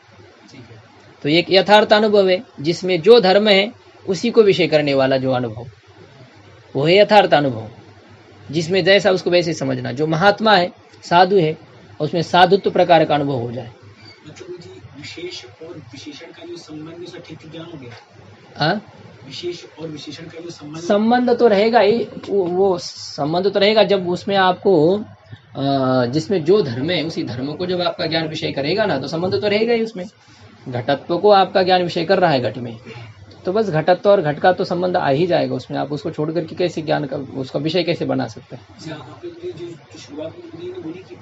तो एक यथार्थ अनुभव है जिसमें जो धर्म है उसी को विषय करने वाला जो अनुभव, वो है यथार्थ अनुभव, जिसमें जैसा उसको वैसे समझना। जो महात्मा है, साधु है, उसमें साधुत्व प्रकार का अनुभव हो जाए। विशेष और विशेषण का जो संबंध, उसका ठीक ज्ञान हो गया। विशेष और विशेषण का जो संबंध तो रहेगा ही, वो संबंध तो रहेगा जब उसमें आपको जिसमें जो धर्म है उसी धर्म को जब आपका ज्ञान विषय करेगा ना, तो संबंध तो रहेगा ही उसमें। घटत्व को आपका ज्ञान विषय कर रहा है घट में, तो बस घटत्व और घट का तो संबंध आ ही जाएगा उसमें। आप उसको छोड़ करके कैसे ज्ञान का उसका विषय कैसे बना सकते हैं।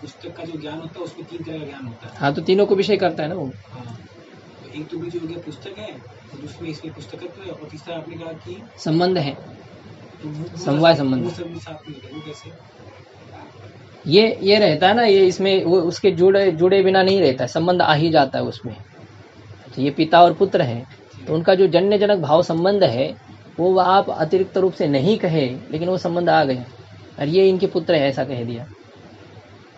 पुस्तक का जो ज्ञान होता है उसमें 3 तरह का ज्ञान होता है। हाँ, तो तीनों को विषय करता है ना वो। एक तो जो हो गया पुस्तक है, और दूसरे इसमें पुस्तकत्व है, और तीसरा आपने कहा कि संबंध है, समवाय संबंध। वो कैसे? ये रहता है ना, ये इसमें वो उसके जुड़े बिना नहीं रहता है, संबंध आ ही जाता है उसमें। तो ये पिता और पुत्र है, तो उनका जो जन्य जनक भाव संबंध है वो आप अतिरिक्त रूप से नहीं कहे, लेकिन वो संबंध आ गए, और ये इनके पुत्र है ऐसा कह दिया।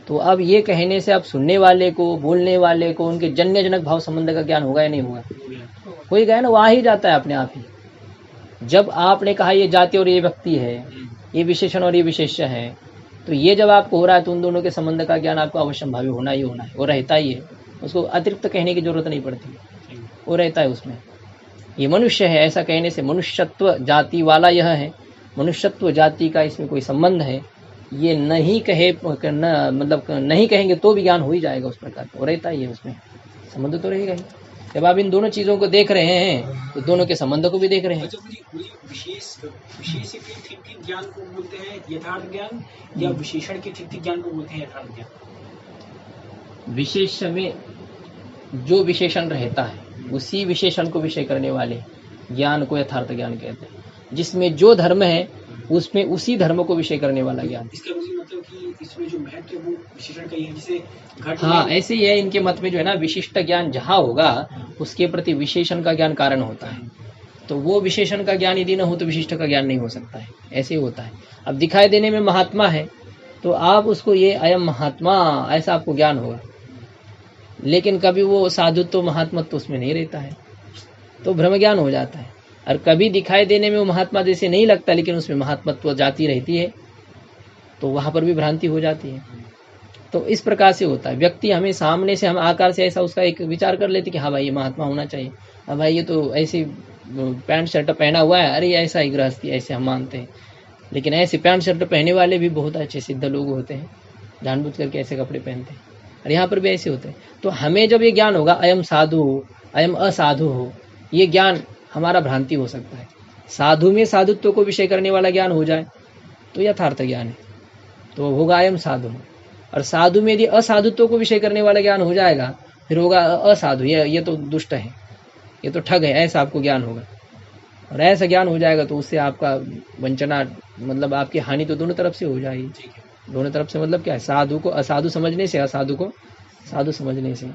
तो अब ये कहने से आप सुनने वाले को, बोलने वाले को उनके जन्य जनक भाव संबंध का ज्ञान होगा या नहीं होगा? हो ही गया ना, वो आ ही जाता है अपने आप ही। जब आपने कहा ये जाति और ये व्यक्ति है, ये विशेषण और ये विशेष्य है, तो ये जब आपको हो रहा है तो उन दोनों के संबंध का ज्ञान आपको अवश्यंभावी होना ही होना है, वो रहता ही है, उसको अतिरिक्त कहने की जरूरत नहीं पड़ती, वो रहता है उसमें। ये मनुष्य है ऐसा कहने से मनुष्यत्व जाति वाला यह है, मनुष्यत्व जाति का इसमें कोई संबंध है, ये नहीं कहे मतलब नहीं कहेंगे तो भी ज्ञान हो ही जाएगा उस प्रकार का, वो रहता ही है उसमें, संबंध तो रहेगा ही। जब आप इन दोनों चीजों को देख रहे हैं तो दोनों के संबंध को भी देख रहे हैं। विशेष के ठीक ज्ञान को बोलते हैं यथार्थ ज्ञान, या विशेषण के ठीक ज्ञान को बोलते हैं यथार्थ ज्ञान? विशेष में जो विशेषण रहता है उसी विशेषण को विषय करने वाले ज्ञान को यथार्थ ज्ञान कहते हैं, जिसमें जो धर्म है उसमें उसी धर्म को विषय करने वाला ज्ञान। इसका मतलब कि इसमें जो महत्व है वो विशेषण का ही है, जैसे घट। हाँ, ऐसे ही है इनके मत में जो है ना, विशिष्ट ज्ञान जहाँ होगा उसके प्रति विशेषण का ज्ञान कारण होता है, तो वो विशेषण का ज्ञान यदि न हो तो विशिष्ट का ज्ञान नहीं हो सकता है, ऐसे ही होता है। अब दिखाई देने में महात्मा है तो आप उसको ये अयम महात्मा ऐसा आपको ज्ञान होगा, लेकिन कभी वो साधुत्व महात्मत्व उसमें नहीं रहता है, तो भ्रम ज्ञान हो जाता है। और कभी दिखाई देने में वो महात्मा जैसे नहीं लगता, लेकिन उसमें महात्मत्व जाती रहती है, तो वहां पर भी भ्रांति हो जाती है। तो इस प्रकार से होता है। व्यक्ति हमें सामने से हम आकार से ऐसा उसका एक विचार कर लेते कि हाँ भाई ये महात्मा होना चाहिए, हाँ भाई ये तो ऐसे पैंट शर्ट पहना हुआ है, अरे ऐसा ही गृहस्थी, ऐसे हम मानते हैं। लेकिन ऐसे पैंट शर्ट पहने वाले भी बहुत अच्छे सिद्ध लोग होते हैं, जानबूझ करके ऐसे कपड़े पहनते हैं, और यहाँ पर भी ऐसे होते हैं। तो हमें जब ये ज्ञान होगा अयम साधु हो अयम असाधु हो, ये ज्ञान हमारा भ्रांति हो सकता है। साधु में साधुत्व को विषय करने वाला ज्ञान हो जाए तो यथार्थ ज्ञान है, तो होगा अयम साधु। और साधु में यदि असाधुत्व को विषय करने वाला ज्ञान हो जाएगा फिर होगा असाधु, ये तो दुष्ट है, ये तो ठग है, ऐसा आपको ज्ञान होगा। और ऐसा ज्ञान हो जाएगा तो उससे आपका वंचना, मतलब आपकी हानि तो दोनों तरफ से हो जाएगी। दोनों तरफ से मतलब क्या है, साधु को असाधु समझने से, असाधु को साधु समझने से।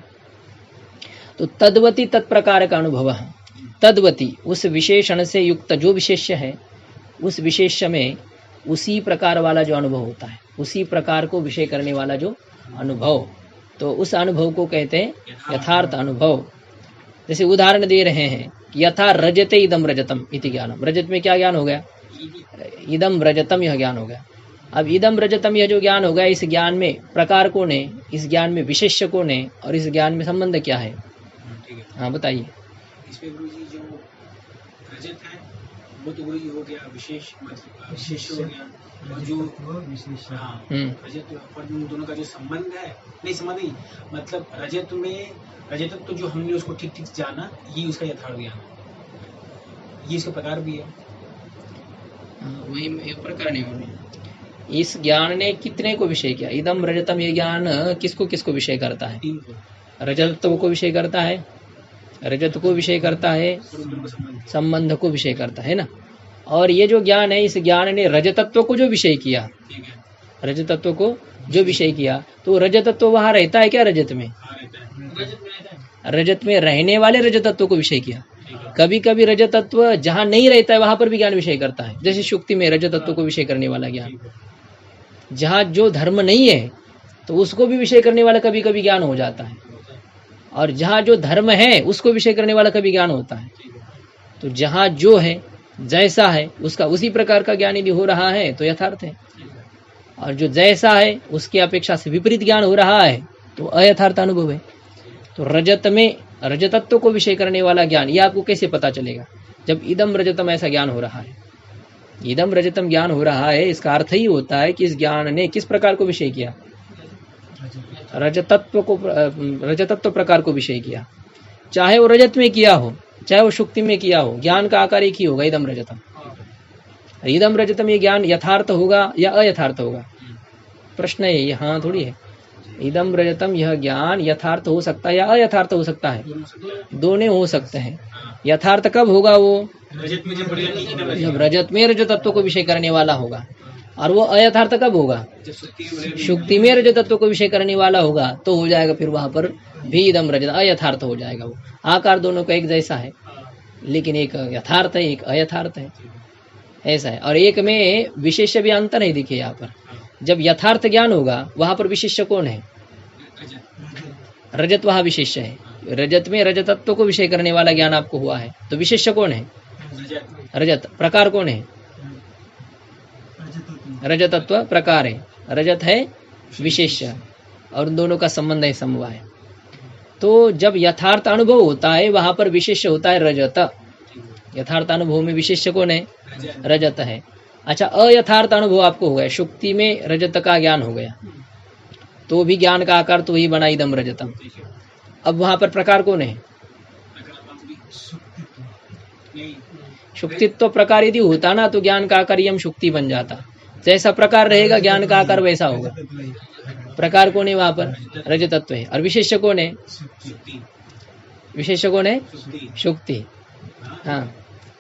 तो तद्वती तत्प्रकार का अनुभव है, तद्वती उस विशेषण से युक्त जो विशेष्य है, उस विशेष्य में उसी प्रकार वाला जो अनुभव होता है, उसी प्रकार को विषय करने वाला जो अनुभव, तो उस अनुभव को कहते हैं यथार्थ अनुभव। जैसे उदाहरण दे रहे हैं कि यथा रजते इदम रजतम इति ज्ञानम, रजत में क्या ज्ञान हो गया, इदम रजतम, यह ज्ञान हो गया। अब इदम रजतम यह जो ज्ञान हो गया, इस ज्ञान में प्रकार कौन है, इस ज्ञान में विशेष्य कौन है, और इस ज्ञान में संबंध क्या है? हाँ बताइए। इसमें गुरुजी जो रजत है वो तो गुरुजी हो गया विशेष, मतलब विशेष हो गया, और जो रजत और दोनों का जो संबंध है, नहीं संबंध नहीं, मतलब रजत में रजत तो जो हमने उसको ठीक ठीक जाना, ये उसका यथार्थ ज्ञान है, ये इसका प्रकार भी है। वही प्रकार नहीं होने। इस ज्ञान ने कितने को विषय किया? इदम रजतम, ये ज्ञान किसको किसको विषय करता है? रजतत्व को विषय करता है, रजत को विषय करता है, संबंध को विषय करता है ना। और ये जो ज्ञान है, इस ज्ञान ने रजतत्व को जो विषय किया, रजतत्व को जो विषय किया, तो रजतत्व वहाँ रहता है क्या? रजत में, रजत में रहने वाले रजतत्व को विषय किया। कभी कभी रजतत्व जहाँ नहीं रहता है वहां पर भी ज्ञान विषय करता है, जैसे शुक्ति में रजतत्व को विषय करने वाला ज्ञान। जहाँ जो धर्म नहीं है तो उसको भी विषय करने वाला कभी कभी ज्ञान हो जाता है, और जहाँ जो धर्म है उसको विषय करने वाला कभी ज्ञान होता है। तो जहाँ जो है, जैसा है, उसका उसी प्रकार का ज्ञान यदि हो रहा है तो यथार्थ है, और जो जैसा है उसकी अपेक्षा से विपरीत ज्ञान हो रहा है तो अयथार्थ अनुभव है। तो रजत में रजतत्व को विषय करने वाला ज्ञान, ये आपको कैसे पता चलेगा? जब इदम रजतम ऐसा ज्ञान हो रहा है, इदम रजतम ज्ञान हो रहा है, इसका अर्थ ही होता है कि इस ज्ञान ने किस प्रकार को विषय किया? रजतत्व को, रजतत्व प्रकार को विषय किया। चाहे वो रजत में किया हो, चाहे वो शुक्ति में किया हो, ज्ञान का आकार एक ही होगा, इदम रजतम। इदम रजतम ये ज्ञान यथार्थ होगा या अयथार्थ होगा? प्रश्न है ये, हाँ थोड़ी है। इदम रजतम यह ज्ञान यथार्थ हो सकता है या अयथार्थ हो सकता है? दोनों हो सकते हैं। यथार्थ कब होगा? वो जब रजत में रजतत्व को विषय करने वाला होगा। और वो अयथार्थ कब होगा? शुक्ति में रजतत्व को विषय करने वाला होगा, तो हो जाएगा फिर वहां पर भी इदम रजत, अयथार्थ हो जाएगा। वो आकार दोनों का एक जैसा है, लेकिन एक यथार्थ है, एक अयथार्थ है, ऐसा है। और एक में विशेष्य भी अंतर है। देखिए यहाँ पर जब यथार्थ ज्ञान होगा वहां पर विशेष्य कौन है? रजत वहां विशेष्य है। रजत में रजतत्व को विषय करने वाला ज्ञान आपको हुआ है, तो विशेष्य कौन है? रजत। प्रकार कौन है? रजतत्व प्रकार है, रजत है विशेष्य, और उन दोनों का संबंध है, समवाय। तो जब यथार्थ अनुभव होता है वहां पर विशेष्य होता है रजत। यथार्थ अनुभव में विशेष्य कौन है? रजत है। अच्छा, अयथार्थ अनुभव आपको हो गया, शुक्ति में रजत का ज्ञान हो गया, तो भी ज्ञान का आकार तो वही बना इदम रजतम। अब वहां पर प्रकार कौन है? शुक्तित्व प्रकार यदि होता ना तो ज्ञान का आकार यम शुक्ति बन जाता। जैसा प्रकार रहेगा ज्ञान का आकार वैसा होगा। प्रकार कौन है वहां पर? रजतत्व है। और विशेष्य कौन है? विशेष्य कौन है? शुक्ति। हाँ,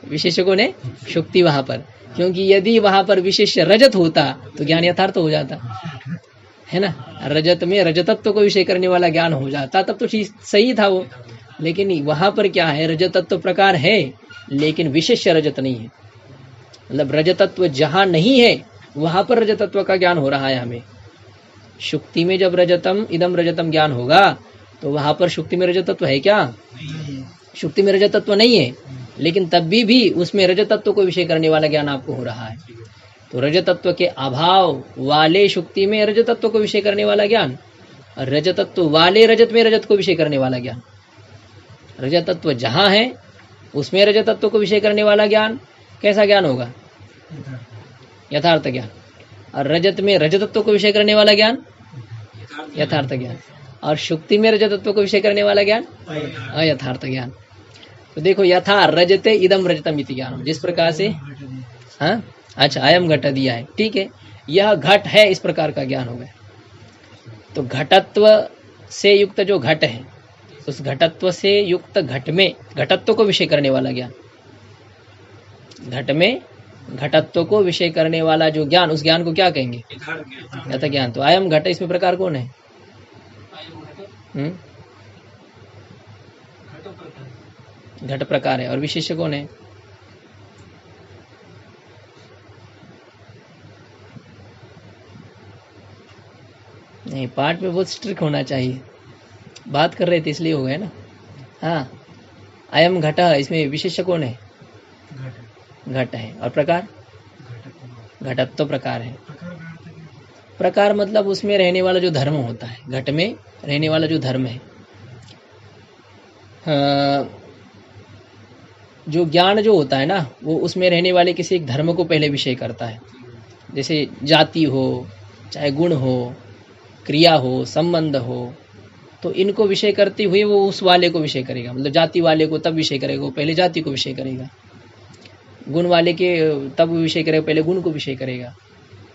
विशेष्य कौन है? शुक्ति वहां पर। क्योंकि यदि वहां पर विशेष्य रजत होता तो ज्ञान यथार्थ हो जाता है ना। रजत में रजतत्व को विषय करने वाला ज्ञान हो जाता, तब तो ठीक सही था वो। लेकिन वहां पर क्या है? रजतत्व प्रकार है लेकिन विशेष्य रजत नहीं है। मतलब रजतत्व जहां नहीं है वहां पर रजतत्व का ज्ञान हो रहा है हमें। शुक्ति में जब रजतम इदम रजतम ज्ञान होगा तो वहां पर शुक्ति में रजतत्व है क्या? शुक्ति में रजतत्व नहीं है, लेकिन तब भी उसमें रजतत्व को विषय करने वाला ज्ञान आपको हो रहा है। तो रजतत्व के अभाव वाले शुक्ति में रजतत्व को विषय करने वाला ज्ञान, और रजतत्व वाले रजत में रजत को विषय करने वाला ज्ञान। रजतत्व जहां है उसमें रजतत्व को विषय करने वाला ज्ञान कैसा ज्ञान होगा? यथार्थ ज्ञान। और रजत में रजतत्व को विषय करने वाला ज्ञान यथार्थ ज्ञान, और शुक्ति में रजतत्व को विषय करने वाला ज्ञान अयथार्थ ज्ञान। तो देखो, यथा रजते इदम रजतम इति ज्ञानम, जिस प्रकार से, हाँ अच्छा, अयम घट दिया है, ठीक है, यह घट है, इस प्रकार का ज्ञान हो गया। तो घटत्व से युक्त जो घट है, उस घटत्व से युक्त घट में घटत्व को विषय करने वाला ज्ञान, घट में घटत्व को विषय करने वाला जो ज्ञान, उस ज्ञान को क्या कहेंगे? यथा ज्ञान। तो अयम घट, इसमें प्रकार कौन है? घट प्रकार है। और विशेष्य कौन है? नहीं, पाठ में बहुत स्ट्रिक्ट होना चाहिए। बात कर रहे थे इसलिए हो गया ना। हाँ, अयम घट, इसमें विशेष्य कौन है? घट है। और प्रकार? घटत्व तो प्रकार है। प्रकार मतलब उसमें रहने वाला जो धर्म होता है, घट में रहने वाला जो धर्म है, जो ज्ञान जो होता है ना, वो उसमें रहने वाले किसी एक धर्म को पहले विषय करता है। जैसे जाति हो, चाहे गुण हो, क्रिया हो, संबंध हो, तो इनको विषय करते हुए वो उस वाले को विषय करेगा। मतलब जाति वाले को तब विषय करेगा, वो पहले जाति को विषय करेगा। गुण वाले के तब विषय करेगा, पहले गुण को विषय करेगा।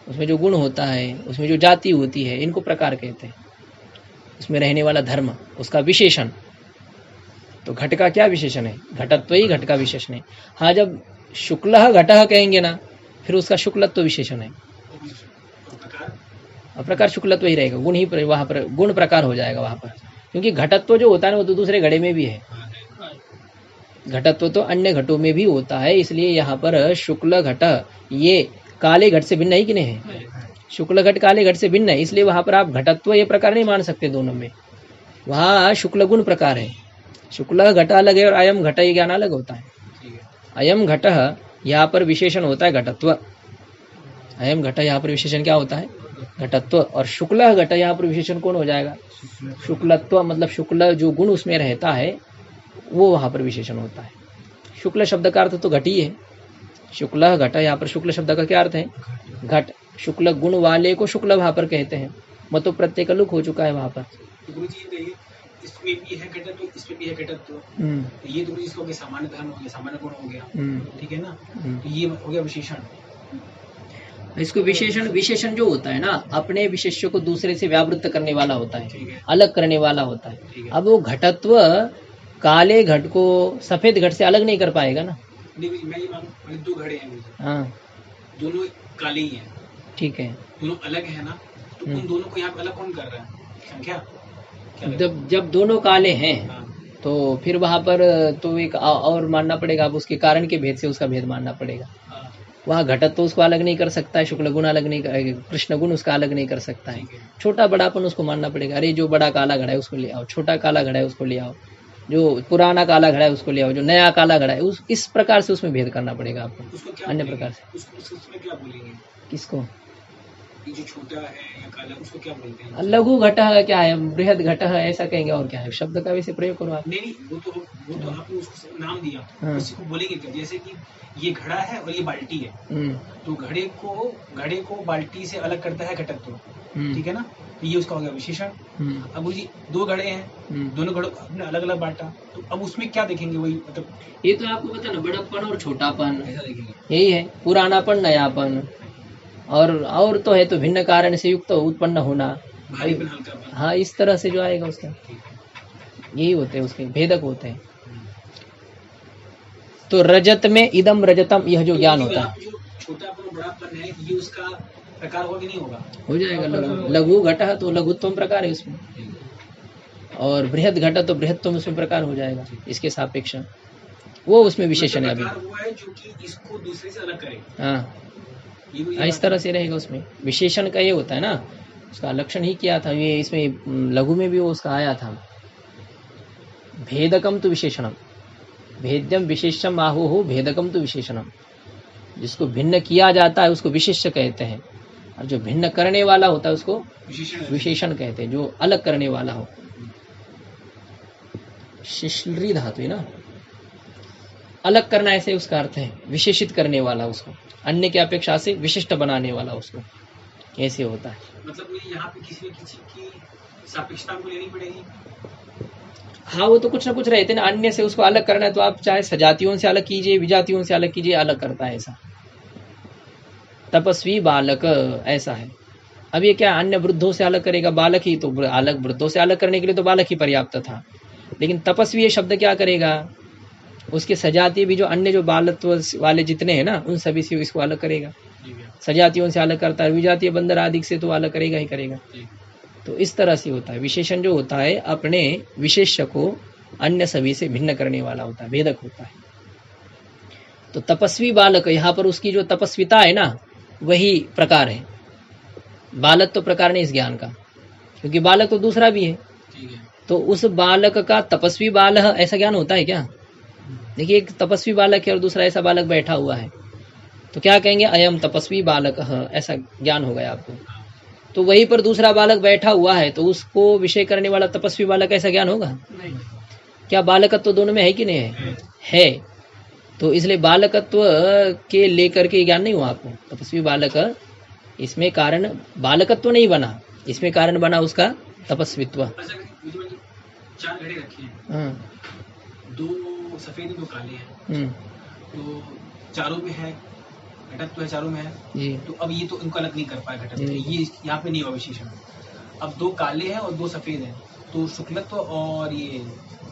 उसमें जो गुण होता है, उसमें जो जाति होती है, इनको प्रकार कहते हैं। उसमें रहने वाला धर्म, उसका विशेषण। तो घट का क्या विशेषण है? घटत्व ही घट का विशेषण है। हाँ, जब शुक्ल घटः कहेंगे ना, फिर उसका शुक्लत्व विशेषण है। प्रकार शुक्लत्व ही रहेगा, गुण ही वहां पर गुण प्रकार हो जाएगा वहां पर, क्योंकि घटत्व जो होता है ना, वो तो दूसरे घड़े में भी है। घटत्व तो अन्य घटों में भी होता है, इसलिए यहाँ पर शुक्ल घट ये काले घट से भिन्न है कि नहीं है? शुक्ल घट काले घट से भिन्न है, इसलिए वहां पर आप घटत्व ये प्रकार नहीं मान सकते दोनों में। वहाँ शुक्ल गुण प्रकार है। शुक्ल घट अलग है और अयम घट ये ज्ञान अलग होता है। अयम घट यहाँ पर विशेषण होता है घटत्व। अयम घट यहाँ पर विशेषण क्या होता है? घटत्व। और शुक्ल घट यहाँ पर विशेषण कौन हो जाएगा? शुक्लत्व। मतलब शुक्ल जो गुण उसमें रहता है वो वहां पर विशेषण होता है। शुक्ल शब्द का अर्थ तो घट ही है। शुक्ल घट, यहाँ पर शुक्ल शब्द का क्या अर्थ है? घट। शुक्ल गुण वाले को शुक्ल वहां पर कहते हैं। मतलब प्रत्यय का लुक हो चुका है वहां पर। इसमें भी है घटत्व, इसमें भी है घटत्व। तो ये तो इसको सामान्य धर्म हो गया, सामान्य गुण हो गया, ठीक है ना। तो ये हो गया विशेषण। इसको विशेषण जो होता है ना, अपने विशेष्य को दूसरे से व्यावृत्त करने वाला होता है, अलग करने वाला होता है। अब वो घटत्व काले घट को सफेद घट से अलग नहीं कर पाएगा ना। नहीं, मैं ये मानूं दो घड़े हैं, हाँ, दोनों काले ही हैं, ठीक है, दोनों अलग है ना, तो उन दोनों को यहाँ पे अलग कौन कर रहा है? संख्या। जब दोनों काले हैं, हाँ, तो फिर वहां पर तो एक और मानना पड़ेगा। अब उसके कारण के भेद से उसका भेद मानना पड़ेगा। वहाँ घटत तो उसको अलग नहीं कर सकता है, शुक्ल गुण अलग नहीं कर, कृष्ण गुण उसका अलग नहीं कर सकता है। छोटा बड़ापन उसको मानना पड़ेगा। अरे जो बड़ा काला घड़ा है उसको ले आओ, छोटा काला घड़ा है उसको ले आओ, जो पुराना काला घड़ा है उसको ले आओ, जो नया काला घड़ा है इस प्रकार से उसमें भेद करना पड़ेगा आपको। अन्य प्रकार से क्या बोलेंगे? किसको? जो छोटा है या काला, उसको क्या बोलते हैं? लघु घटः क्या है, बृहद घटः ऐसा कहेंगे, और क्या है? शब्द का वैसे प्रयोग करो आप। नहीं, वो तो आपने उसको नाम दिया, उसी को बोलेंगे। जैसे कि ये घड़ा है और ये बाल्टी है, तो घड़े को बाल्टी से अलग करता है घटत्व, ठीक है ना। ये उसका हो गया विशेषण। अब वो जी दो घड़े हैं, दोनों घड़ों को अपने अलग अलग बांटा, तो अब उसमें क्या देखेंगे? वही मतलब ये तो आपको पता ना, बड़प्पन और छोटापन ऐसा देखेंगे। यही है, पुरानापन नयापन, और तो है तो भिन्न कारण से युक्त उत्पन्न होना। हाँ, इस तरह से जो आएगा उसका, यही होते हैं उसके भेदक होते हैं। तो रजत में इदम रजतम, यह जो ज्ञान होता है, छोटापन बड़ापन है, ये उसका प्रकार होगा कि नहीं होगा? हो जाएगा। लघु घटा तो लघुत्वम प्रकार है उसमें, और बृहद घटा तो बृहत्वम उसमें प्रकार हो जाएगा इसके सापेक्ष। वो उसमें विशेषण है अभी, जो कि इसको दूसरे से अलग करे। हाँ, इस तरह से रहेगा। उसमें विशेषण का ये होता है ना, उसका लक्षण ही किया था ये, इसमें लघु में भी वो उसका आया था। भेदकम तो विशेषणम, भेद्यम विशेषम आहो भेदकम तो विशेषणम। जिसको भिन्न किया जाता है उसको विशेष्य कहते हैं, और जो भिन्न करने वाला होता है उसको विशेषण कहते हैं, जो अलग करने वाला हो। शिश्लरी धातु है ना, अलग करना ऐसे उसका अर्थ है, विशेषित करने वाला, उसको अन्य की अपेक्षा से विशिष्ट बनाने वाला, उसको ऐसे होता है। मतलब यहाँ पे किसी की सापेक्षता को लेनी पड़ेगी। हाँ, वो तो कुछ ना कुछ रहते ना, अन्य से उसको अलग करना है, तो आप चाहे सजातियों से अलग कीजिए, विजातियों से अलग कीजिए, अलग करता है ऐसा। तपस्वी बालक ऐसा है। अब ये क्या अन्य वृद्धों से अलग करेगा? बालक ही तो अलग, वृद्धों से अलग करने के लिए तो बालक ही पर्याप्त था, लेकिन तपस्वी ये शब्द क्या करेगा? उसके सजातीय भी जो अन्य जो बालत्व वाले जितने हैं ना, उन सभी से इसको अलग करेगा। सजातियों से अलग करता है, विजातीय बंदर आदि से तो अलग करेगा ही करेगा। तो इस तरह से होता है। विशेषण जो होता है अपने विशेष्य को अन्य सभी से भिन्न करने वाला होता है, भेदक होता है। तो तपस्वी बालक, यहाँ पर उसकी जो तपस्विता है ना, वही प्रकार है। बालक तो प्रकार नहीं इस ज्ञान का, क्योंकि बालक तो दूसरा भी है। ठीक है। तो उस बालक का तपस्वी बालक ऐसा ज्ञान होता है क्या? देखिए, एक तपस्वी बालक है और दूसरा ऐसा बालक बैठा हुआ है, तो क्या कहेंगे? अयम तपस्वी बालक, ऐसा ज्ञान हो गया आपको। तो वहीं पर दूसरा बालक बैठा हुआ है, तो उसको विषय करने वाला तपस्वी बालक ऐसा ज्ञान होगा? नहीं। क्या बालकत्व तो दोनों में है कि नहीं है? है। तो इसलिए बालकत्व के लेकर के ज्ञान नहीं हुआ आपको। तपस्वी बालक इसमें कारण बालकत्व नहीं बना, इसमें कारण बना उसका तपस्वित्व। चार घड़े रखे हैं, दो सफेद दो काले हैं, तो चारों में है घटक, तो है चारों में है जी। तो अब ये तो इनको अलग नहीं कर पाए घटक, ये यहाँ पे नहीं हुआ विशेषण। अब दो काले हैं और दो सफेद हैं, तो शुक्लत्व और ये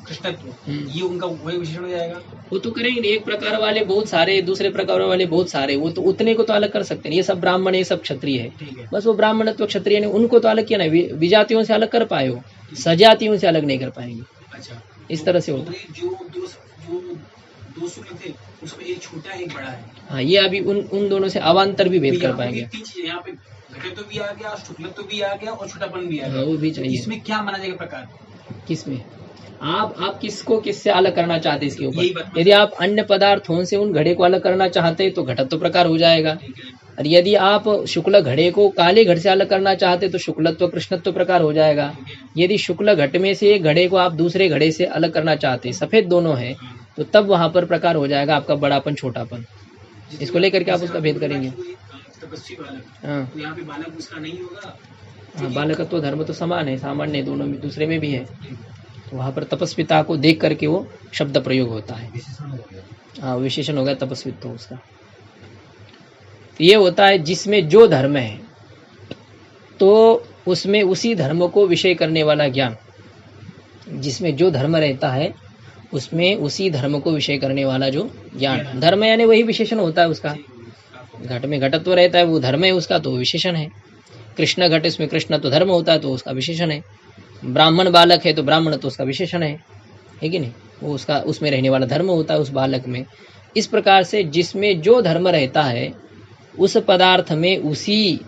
कृष्णत्व, ये उनका वही विशेषण हो जाएगा। वो तो करेंगे, एक प्रकार वाले बहुत सारे, दूसरे प्रकार वाले बहुत सारे, वो तो उतने को तो अलग कर सकते हैं। ये सब ब्राह्मण, ये सब क्षत्रिय है, बस वो ब्राह्मणत्व क्षत्रिय ने उनको तो अलग किया ना, विजातियों से अलग कर पाए, हो सजातियों से अलग नहीं कर पाएंगे। अच्छा, इस तरह से होता है। जो दो शुक्ल थे उसमें एक छोटा है एक बड़ा है। हाँ, ये अभी उन दोनों से अवान्तर भी भेद कर पाएंगे। यहाँ पे घटत्व भी आ गया, शुक्लत्व भी आ गया और छोटापन भी आ गया, वो भी चाहिए। इसमें क्या माना जाएगा प्रकार? किसमें आप किसको किससे अलग करना चाहते हैं इसके ऊपर? यदि आप अन्य पदार्थों से उन घड़े को अलग करना चाहते हैं तो घटत्व प्रकार हो जाएगा, और यदि आप शुक्ल घड़े को काले घट से अलग करना चाहते तो शुक्लत्व कृष्णत्व प्रकार हो जाएगा। यदि शुक्ल घट में से एक घड़े को आप दूसरे घड़े से अलग करना चाहते, सफेद दोनों है, तो तब वहां पर प्रकार हो जाएगा आपका बड़ापन छोटापन। इसको लेकर के आप उसका भेद करेंगे। हाँ, बालकत्व तो धर्म तो समान है, सामान्य दोनों में, दूसरे में भी है, तो वहां पर तपस्विता को देख करके वो शब्द प्रयोग होता है। हाँ, विशेषण हो गया तपस्वित्व उसका। तो ये होता है जिसमें जो धर्म है तो उसमें उसी धर्म को विषय करने वाला ज्ञान, जिसमें जो धर्म रहता है उसमें उसी धर्म को विषय करने वाला जो ज्ञान, धर्म यानी वही विशेषण होता है उसका। घट में घटत्व रहता है, वो धर्म है उसका, तो विशेषण है। कृष्ण घट, इसमें कृष्ण तो धर्म होता है, तो उसका विशेषण है। ब्राह्मण बालक है तो ब्राह्मण तो उसका विशेषण है कि नहीं? वो उसका उसमें रहने वाला धर्म होता है उस बालक में। इस प्रकार से जिसमें जो धर्म रहता है उस पदार्थ में उसी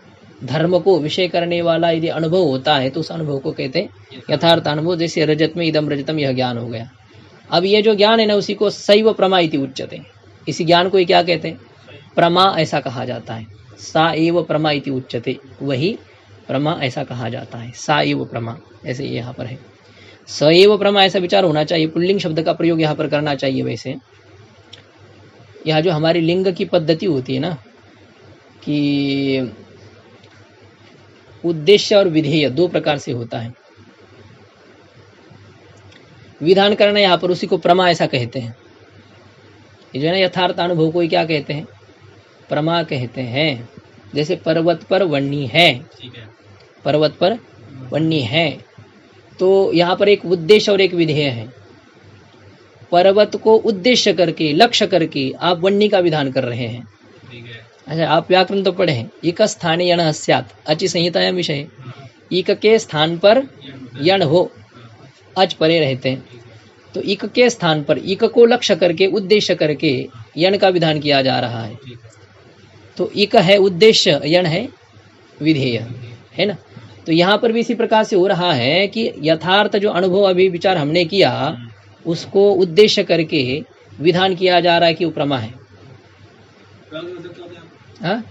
धर्म को विषय करने वाला यदि अनुभव होता है तो उस अनुभव को कहते हैं यथार्थ अनुभव। जैसे रजत में इदम रजतम, यह ज्ञान हो गया। अब ये जो ज्ञान है ना, उसी को सैव प्रमा इति उच्यते। इसी ज्ञान को क्या कहते हैं? प्रमा ऐसा कहा जाता है। सा एव प्रमा इति उच्यते, वही प्रमा ऐसा कहा जाता है। सा एव प्रमा, ऐसे यहाँ पर है। स एव प्रमा ऐसा विचार होना चाहिए। पुल्लिंग शब्द का प्रयोग यहाँ पर करना चाहिए। वैसे यहाँ जो हमारी लिंग की पद्धति होती है ना, कि उद्देश्य और विधेय दो प्रकार से होता है। विधान करना यहाँ पर उसी को प्रमा ऐसा कहते हैं। ये जो है ना, यथार्थ अनुभव को क्या कहते हैं? प्रमा कहते हैं। जैसे पर्वत पर वन्नी है, पर्वत पर वन्नी है, तो यहाँ पर एक उद्देश्य और एक विधेय है। पर्वत को उद्देश्य करके, लक्ष्य करके आप वन्नी का विधान कर रहे हैं। अच्छा, आप व्याकरण तो पढ़े हैं। इक स्थाने यण स्यात्, अचि संहितायां विषय। इक के स्थान पर यण हो, अच परे रहते हैं, तो इक के स्थान पर इक को लक्ष्य करके, उद्देश्य करके यण का विधान किया जा रहा है। तो इक है उद्देश्य, यण है विधेय, है ना? तो यहाँ पर भी इसी प्रकार से हो रहा है कि यथार्थ जो अनुभव अभी विचार हमने किया, उसको उद्देश्य करके विधान किया जा रहा है कि वो प्रमा है। हाँ,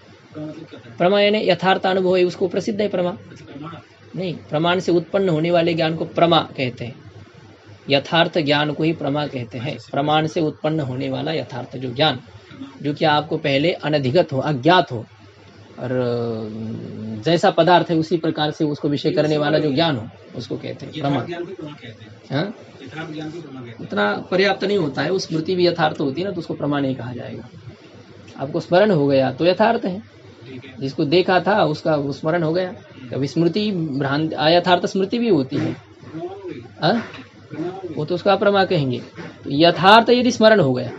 प्रमा यानी यथार्थ अनुभव है, उसको प्रसिद्ध है प्रमा। नहीं, प्रमाण से उत्पन्न होने वाले ज्ञान को प्रमा कहते हैं। यथार्थ ज्ञान को ही प्रमा कहते हैं। प्रमाण से उत्पन्न होने वाला यथार्थ जो ज्ञान, जो कि आपको पहले अनधिगत हो, अज्ञात हो, और जैसा पदार्थ है उसी प्रकार से उसको विषय करने वाला जो ज्ञान हो, उसको कहते हैं प्रमा। हाँ, उतना पर्याप्त नहीं होता है। वो स्मृति भी यथार्थ होती है ना, तो उसको प्रमा नहीं कहा जाएगा। आपको स्मरण हो गया तो यथार्थ है। जिसको देखा था उसका स्मरण हो गया। कभी स्मृति भ्रांति, अयथार्थ स्मृति भी होती है, वो तो उसका प्रमा कहेंगे। तो यथार्थ यदि स्मरण हो गया,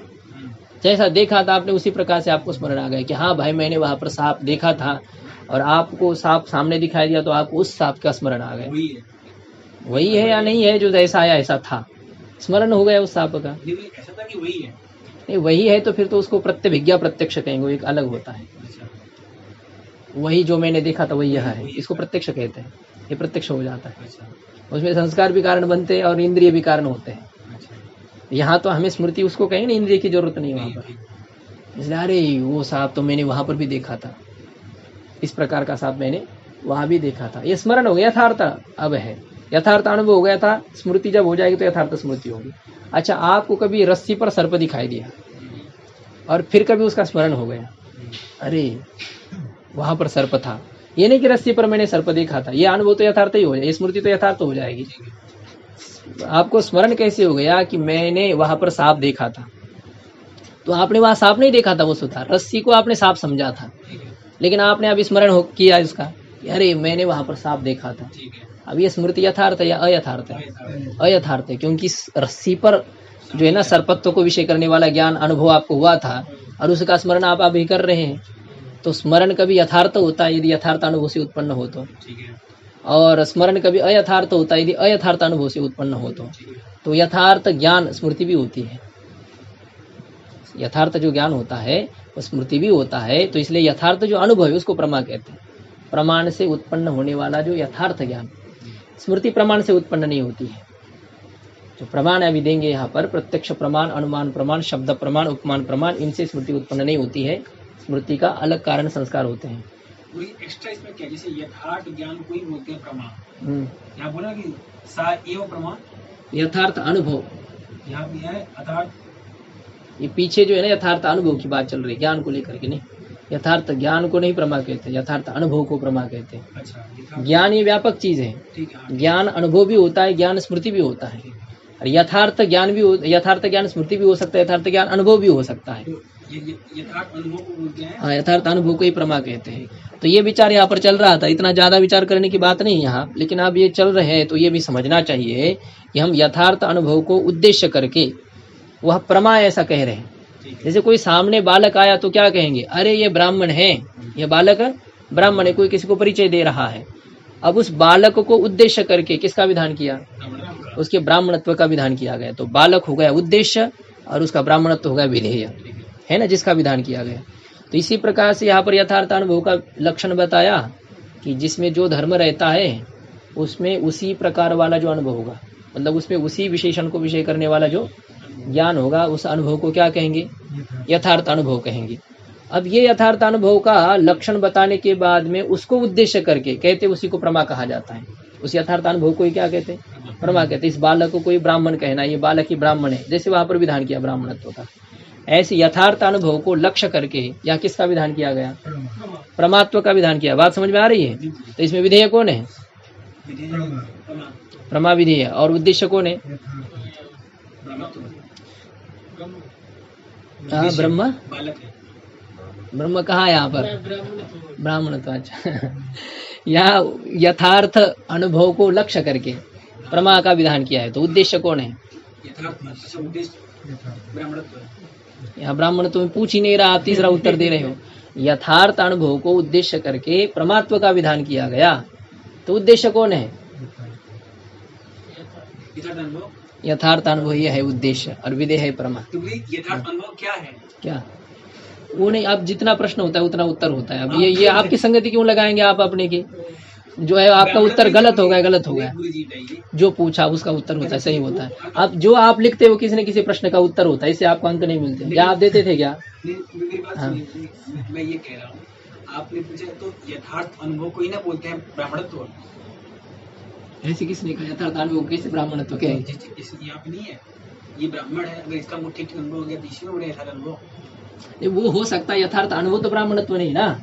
जैसा देखा था आपने उसी प्रकार से आपको स्मरण आ गया कि हाँ भाई, मैंने वहां पर सांप देखा था, और आपको सांप सामने दिखाई दिया तो आपको उस सांप का स्मरण आ गया। वही है या नहीं है जो जैसा आया ऐसा था, स्मरण हो गया उस सांप का। ऐसा था कि वही है, नहीं वही है तो फिर तो उसको प्रत्यभिज्ञा प्रत्यक्ष कहेंगे, एक अलग होता है। वही जो मैंने देखा था वही यह है, इसको प्रत्यक्ष कहते हैं। ये प्रत्यक्ष हो जाता है। उसमें संस्कार भी कारण बनते हैं और इंद्रिय भी कारण होते हैं। यहाँ तो हमें स्मृति उसको कहें ना, इंद्रिय की जरूरत नहीं वहाँ पर। इसलिए अरे वो सांप तो मैंने वहां पर भी देखा था, इस प्रकार का सांप मैंने वहां भी देखा था, ये स्मरण हो गया, यथार्थ अब है, यथार्थ अनुभव हो गया था। स्मृति जब हो जाएगी तो यथार्थ स्मृति होगी। अच्छा, आपको कभी रस्सी पर सर्प दिखाई दिया और फिर कभी उसका स्मरण हो गया, अरे वहां पर सर्प था, ये नहीं कि रस्सी पर मैंने सर्प देखा था, ये अनुभव तो यथार्थ ही हो जाएगी, स्मृति तो यथार्थ हो जाएगी। आपको स्मरण कैसे हो गया कि मैंने वहां पर सांप देखा था, तो आपने वहां सांप नहीं देखा था, वो सुधार रस्सी को आपने सांप समझा था, लेकिन आपने अब स्मरण किया इसका, अरे मैंने वहां पर सांप देखा था। अब ये स्मृति यथार्थ है या अयथार्थ है? अयथार्थ है, क्योंकि रस्सी पर जो है ना सर्पत्व को विषय करने वाला ज्ञान अनुभव आपको हुआ था और उसका स्मरण आप अभी कर रहे हैं। तो स्मरण कभी यथार्थ होता है यदि यथार्थ अनुभव से उत्पन्न हो तो, और स्मरण कभी अयथार्थ होता है यदि अयथार्थ अनुभव से उत्पन्न हो तो यथार्थ ज्ञान स्मृति भी होती है, यथार्थ जो ज्ञान होता है वो स्मृति भी होता है। तो इसलिए यथार्थ जो अनुभव है उसको प्रमा कहते हैं। प्रमाण से उत्पन्न होने वाला जो यथार्थ ज्ञान, स्मृति प्रमाण से उत्पन्न नहीं होती है। जो प्रमाण अभी देंगे यहाँ पर, प्रत्यक्ष प्रमाण, अनुमान प्रमाण, शब्द प्रमाण, उपमान प्रमाण, इनसे स्मृति उत्पन्न नहीं होती है। स्मृति का अलग कारण संस्कार होते हैं। एक्स्ट्रा इसमें क्या, जैसे यथार्थ ज्ञान को ही बोलते हैं प्रमाण, यहाँ बोला कि सा एव प्रमाण, यथार्थ अनुभव यहाँ भी है यथार्थ। ये पीछे जो है ना यथार्थ अनुभव की बात चल रही है, ज्ञान को लेकर के नहीं। यथार्थ ज्ञान को नहीं प्रमा कहते, यथार्थ अनुभव को प्रमा कहते हैं। अच्छा, ज्ञान ये व्यापक चीज है, ज्ञान अनुभव भी होता है, ज्ञान स्मृति भी होता है, और यथार्थ ज्ञान भी, यथार्थ ज्ञान स्मृति भी हो सकता है, यथार्थ ज्ञान अनुभव भी हो सकता है। यथार्थ अनुभव को बोलते हैं, हाँ, यथार्थ अनुभव को ही प्रमा कहते हैं। तो ये विचार यहाँ पर चल रहा था, इतना ज्यादा विचार करने की बात नहीं यहाँ, लेकिन अब ये चल रहे हैं तो ये भी समझना चाहिए कि हम यथार्थ अनुभव को उद्देश्य करके वह प्रमा ऐसा कह रहे हैं। जैसे कोई सामने बालक आया तो क्या कहेंगे, अरे ये ब्राह्मण है, ये बालक ब्राह्मण है, कोई किसी को परिचय दे रहा है। अब उस बालक को उद्देश्य करके किसका विधान किया, उसके ब्राह्मणत्व का विधान किया गया। तो बालक हो गया उद्देश्य और उसका ब्राह्मणत्व हो गया विधेय, है ना, जिसका विधान किया गया। तो इसी प्रकार से यहाँ पर यथार्थ अनुभव का लक्षण बताया कि जिसमें जो धर्म रहता है उसमें उसी प्रकार वाला जो अनुभव होगा, मतलब उसमें उसी विशेषण को विषय करने वाला जो ज्ञान होगा, उस अनुभव को क्या कहेंगे, यथार्थ अनुभव कहेंगे। अब ये यथार्थ अनुभव का लक्षण बताने के बाद में उसको उद्देश्य करके कहते उसी को प्रमा कहा जाता है। उस यथार्थ अनुभव को ही क्या कहते हैं, प्रमा कहते हैं। इस बालक को कोई ब्राह्मण कहना, ये बालक ही ब्राह्मण है, जैसे वहां पर विधान किया ब्राह्मणत्व का, ऐसे यथार्थ अनुभव को लक्ष्य करके या किसका विधान किया गया, प्रमात्व का विधान किया। बात समझ में आ रही है? तो इसमें विधेय कौन है, प्रमा विधेय, और उद्देश्य कौन है, ब्रह्म। ब्रह्म कहाँ है यहाँ पर, ब्राह्मण तो। अच्छा, यहाँ यथार्थ अनुभव को लक्ष्य करके प्रमा का विधान किया है, तो उद्देश्य कौन है, यहाँ ब्राह्मण तो पूछ ही नहीं रहा, आप तीसरा उत्तर दे रहे हो। यथार्थ अनुभव को उद्देश्य करके प्रमात्व का विधान किया गया, तो उद्देश्य कौन है, यथार्थ अनुभव ये है उद्देश्य, और विधेय है प्रमा। यथार्थ अनुभव क्या है, क्या वो नहीं, अब जितना प्रश्न होता है उतना उत्तर होता है। अब ये आपकी संगति क्यों लगाएंगे आप अपने की, जो है आपका उत्तर गलत हो गया, गलत हो गया। जो पूछा उसका उत्तर होता है, सही होता है। अब जो आप लिखते हो किसी न किसी प्रश्न का उत्तर होता है, इससे आपको अंक नहीं मिलते। क्या आप देते थे क्या? हाँ। मैं ये कह रहा हूँ, आपने पूछा तो यथार्थ अनुभव को ही ना बोलते हैं ब्राह्मणत्व। ऐसे किसने कहा यथार्थ अनुभव कैसे ब्राह्मणत्व क्या है? यहाँ पे नहीं है, ये ब्राह्मण है, अगर इसका मुख्य अनुभव हो गया तीसरे बड़े यथार्थ अनुभव, वो हो सकता है। यथार्थ अनुभव तो ब्राह्मणत्व नहीं ना,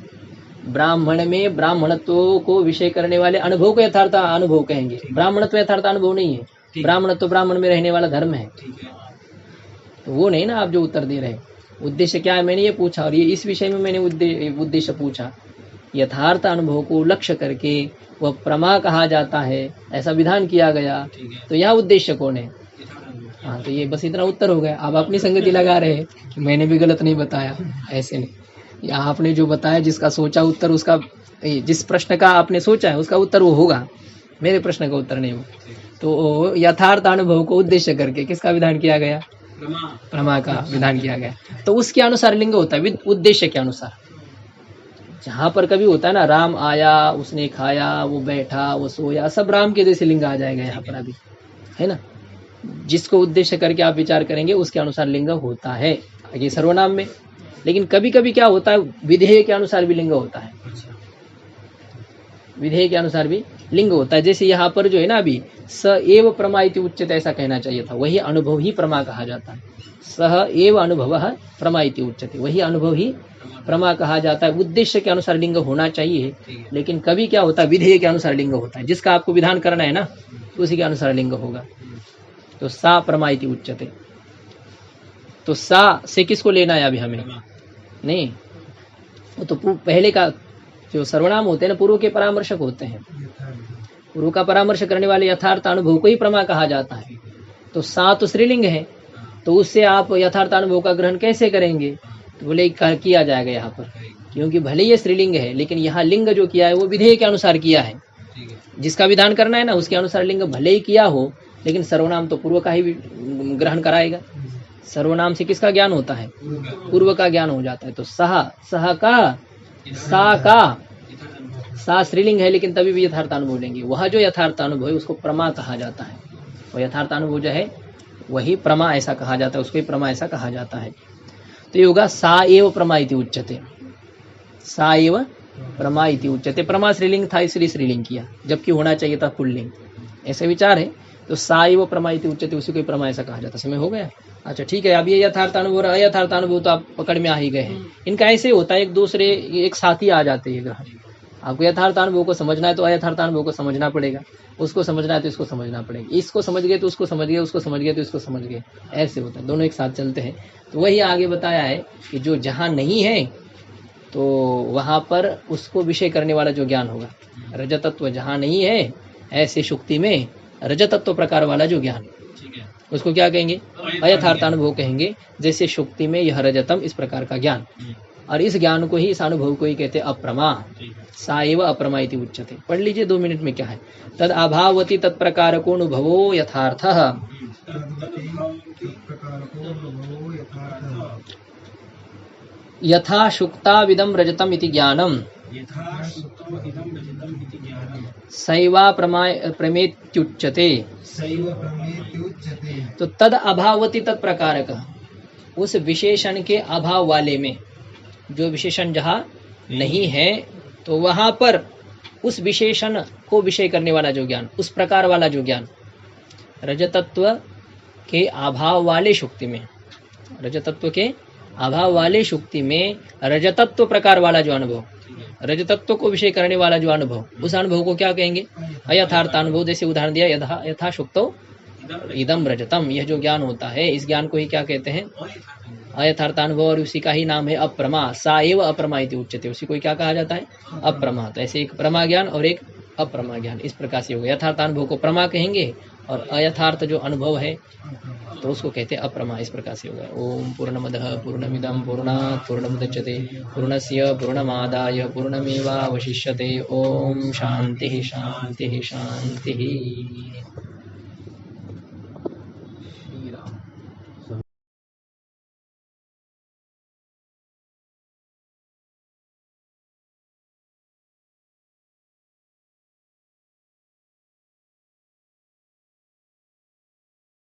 ब्राह्मण में ब्राह्मणत्व को विषय करने वाले अनुभव को यथार्थ अनुभव कहेंगे। ब्राह्मणत्व यथार्थ अनुभव नहीं है, ब्राह्मणत्व ब्राह्मण में रहने वाला धर्म है, तो वो नहीं ना आप जो उत्तर दे रहे हैं। उद्देश्य क्या है मैंने ये पूछा, और ये इस विषय में मैंने उद्देश्य पूछा। यथार्थ अनुभव को लक्ष्य करके वह प्रमा कहा जाता है, ऐसा विधान किया गया, तो यह उद्देश्य कौन है? हाँ, तो ये बस इतना उत्तर हो गया। अब अपनी संगति लगा रहे हैं कि मैंने भी गलत नहीं बताया, ऐसे नहीं। या आपने जो बताया, जिसका सोचा उत्तर उसका, जिस प्रश्न का आपने सोचा है उसका उत्तर वो होगा, मेरे प्रश्न का उत्तर नहीं हो। तो यथार्थ अनुभव को उद्देश्य करके किसका विधान किया गया? प्रमा का विधान किया गया। तो उसके अनुसार लिंग होता है, उद्देश्य के अनुसार। जहाँ पर कभी होता है ना, राम आया, उसने खाया, वो बैठा, वो सोया, सब राम के जैसे लिंग आ जाएगा यहाँ पर अभी, है ना। जिसको उद्देश्य करके आप विचार करेंगे उसके अनुसार लिंग होता है आगे सर्वनाम में। लेकिन कभी कभी क्या होता है, विधेय के अनुसार भी लिंग होता है, विधेय के अनुसार भी लिंग होता है। जैसे यहाँ पर जो है ना अभी, स एव प्रमा इति उच्यते, ऐसा कहना चाहिए था, वही अनुभव ही प्रमा कहा जाता है। सह एव अनुभव प्रमा इति उच्यते, वही अनुभव ही प्रमा कहा जाता है। उद्देश्य के अनुसार लिंग होना चाहिए, लेकिन कभी क्या होता है, विधेय के अनुसार लिंग होता है। जिसका आपको विधान करना है ना, उसी के अनुसार लिंग होगा। तो सा प्रमा इति उच्यते, तो सा से किसको लेना है अभी हमें? नहीं, वो तो पहले का जो सर्वनाम होते हैं ना, पूर्व के परामर्शक होते हैं। पूर्व का परामर्श करने वाले यथार्थ अनुभव को ही प्रमा कहा जाता है। तो सा तो स्त्रीलिंग है, तो उससे आप यथार्थ अनुभव का ग्रहण कैसे करेंगे? तो बोले किया जाएगा यहाँ पर, क्योंकि भले ये स्त्रीलिंग है, लेकिन यहाँ लिंग जो किया है वो विधेय के अनुसार किया है। जिसका विधान करना है ना, उसके अनुसार लिंग भले ही किया हो, लेकिन सर्वनाम तो पूर्व का ही ग्रहण कराएगा। सर्वनाम से किसका ज्ञान होता है? पूर्व का ज्ञान हो जाता है। तो सह का, सा का, सा स्त्रीलिंग है, लेकिन तभी भी यथार्थ अनुभव लेंगे। वह जो यथार्थ अनुभव है उसको प्रमा कहा जाता है। और यथार्थ अनुभव जो है वही प्रमा ऐसा कहा जाता है, उसको ही प्रमा ऐसा कहा जाता है। तो ये होगा सा एव प्रमा इति उच्यते, सा एव प्रमा इति उच्यते। प्रमा स्त्रीलिंग था इसलिए स्त्रीलिंग किया, जबकि होना चाहिए था पुल्लिंग, ऐसे विचार है। तो सा एव प्रमा इति उच्यते, उसी को प्रमा ऐसा कहा जाता है। समय हो गया? अच्छा ठीक है। अब ये यथार्थ अनुभव और अयथार्थ अनुभव तो आप पकड़ में आ ही गए हैं। इनका ऐसे होता है, एक दूसरे एक साथ ही आ जाते हैं ग्रहण। आपको यथार्थ अनुभव को समझना है तो अयथार्थ अनुभव को समझना पड़ेगा, उसको समझना है तो इसको समझना पड़ेगा। इसको समझ गए तो उसको समझ गए, उसको समझ गए तो इसको समझ गए, ऐसे होता है, दोनों एक साथ चलते हैं। तो वही आगे बताया है कि जो जहाँ नहीं है तो वहां पर उसको विषय करने वाला जो ज्ञान होगा, रजतत्व जहाँ नहीं है, ऐसे शुक्ति में रजतत्व प्रकार वाला जो ज्ञान, उसको क्या कहेंगे? अयथार्थ अनुभव कहेंगे। जैसे शुक्ति में यह रजतम, इस प्रकार का ज्ञान, और इस ज्ञान को ही, इस अनुभव को ही कहते अप्रमा। सा एव अप्रमा इति उच्यते। पढ़ लीजिए 2 मिनट में क्या है। तद अभावति तत्प्रकार को अनुभवो यथार्थ यथा शुक्ताविदं रजतम इति ज्ञानम सैवा प्रमेत्युच्यते। तो तद अभावति तत्प्रकारक, उस विशेषण के अभाव वाले में, जो विशेषण जहाँ नहीं है तो वहां पर उस विशेषण को विषय करने वाला जो ज्ञान, उस प्रकार वाला जो ज्ञान, रजतत्व के अभाव वाले शुक्ति में, रजतत्व के अभाव वाले शुक्ति में रजतत्व प्रकार वाला जो अनुभव, रजतत्व को विषय करने वाला जो अनुभव, उस अनुभव को क्या कहेंगे? अयथार्थ अनुभव। जैसे उदाहरण दिया, यथा शुक्तो इदम रजतम, यह जो ज्ञान होता है, इस ज्ञान को ही क्या कहते हैं? अयथार्थ अनुभव। और उसी का ही नाम है अप्रमा। सा एव अप्रमा इति उच्यते, उसी को क्या कहा जाता है? अप्रमा। तो ऐसे एक प्रमा ज्ञान और एक अप्रमा ज्ञान, इस प्रकार से होगा। यथार्थ अनुभव को प्रमा कहेंगे और अयथार्थ जो अनुभव है तो उसको कहते हैं अप्रमा, इस प्रकार से होगा। ओम पूर्णमदः पूर्णमिदं पूर्णात् पूर्णमुदच्यते पूर्णस्य पूर्णमादाय पूर्णमेवावशिष्यते। ओम शांति शांति शांति।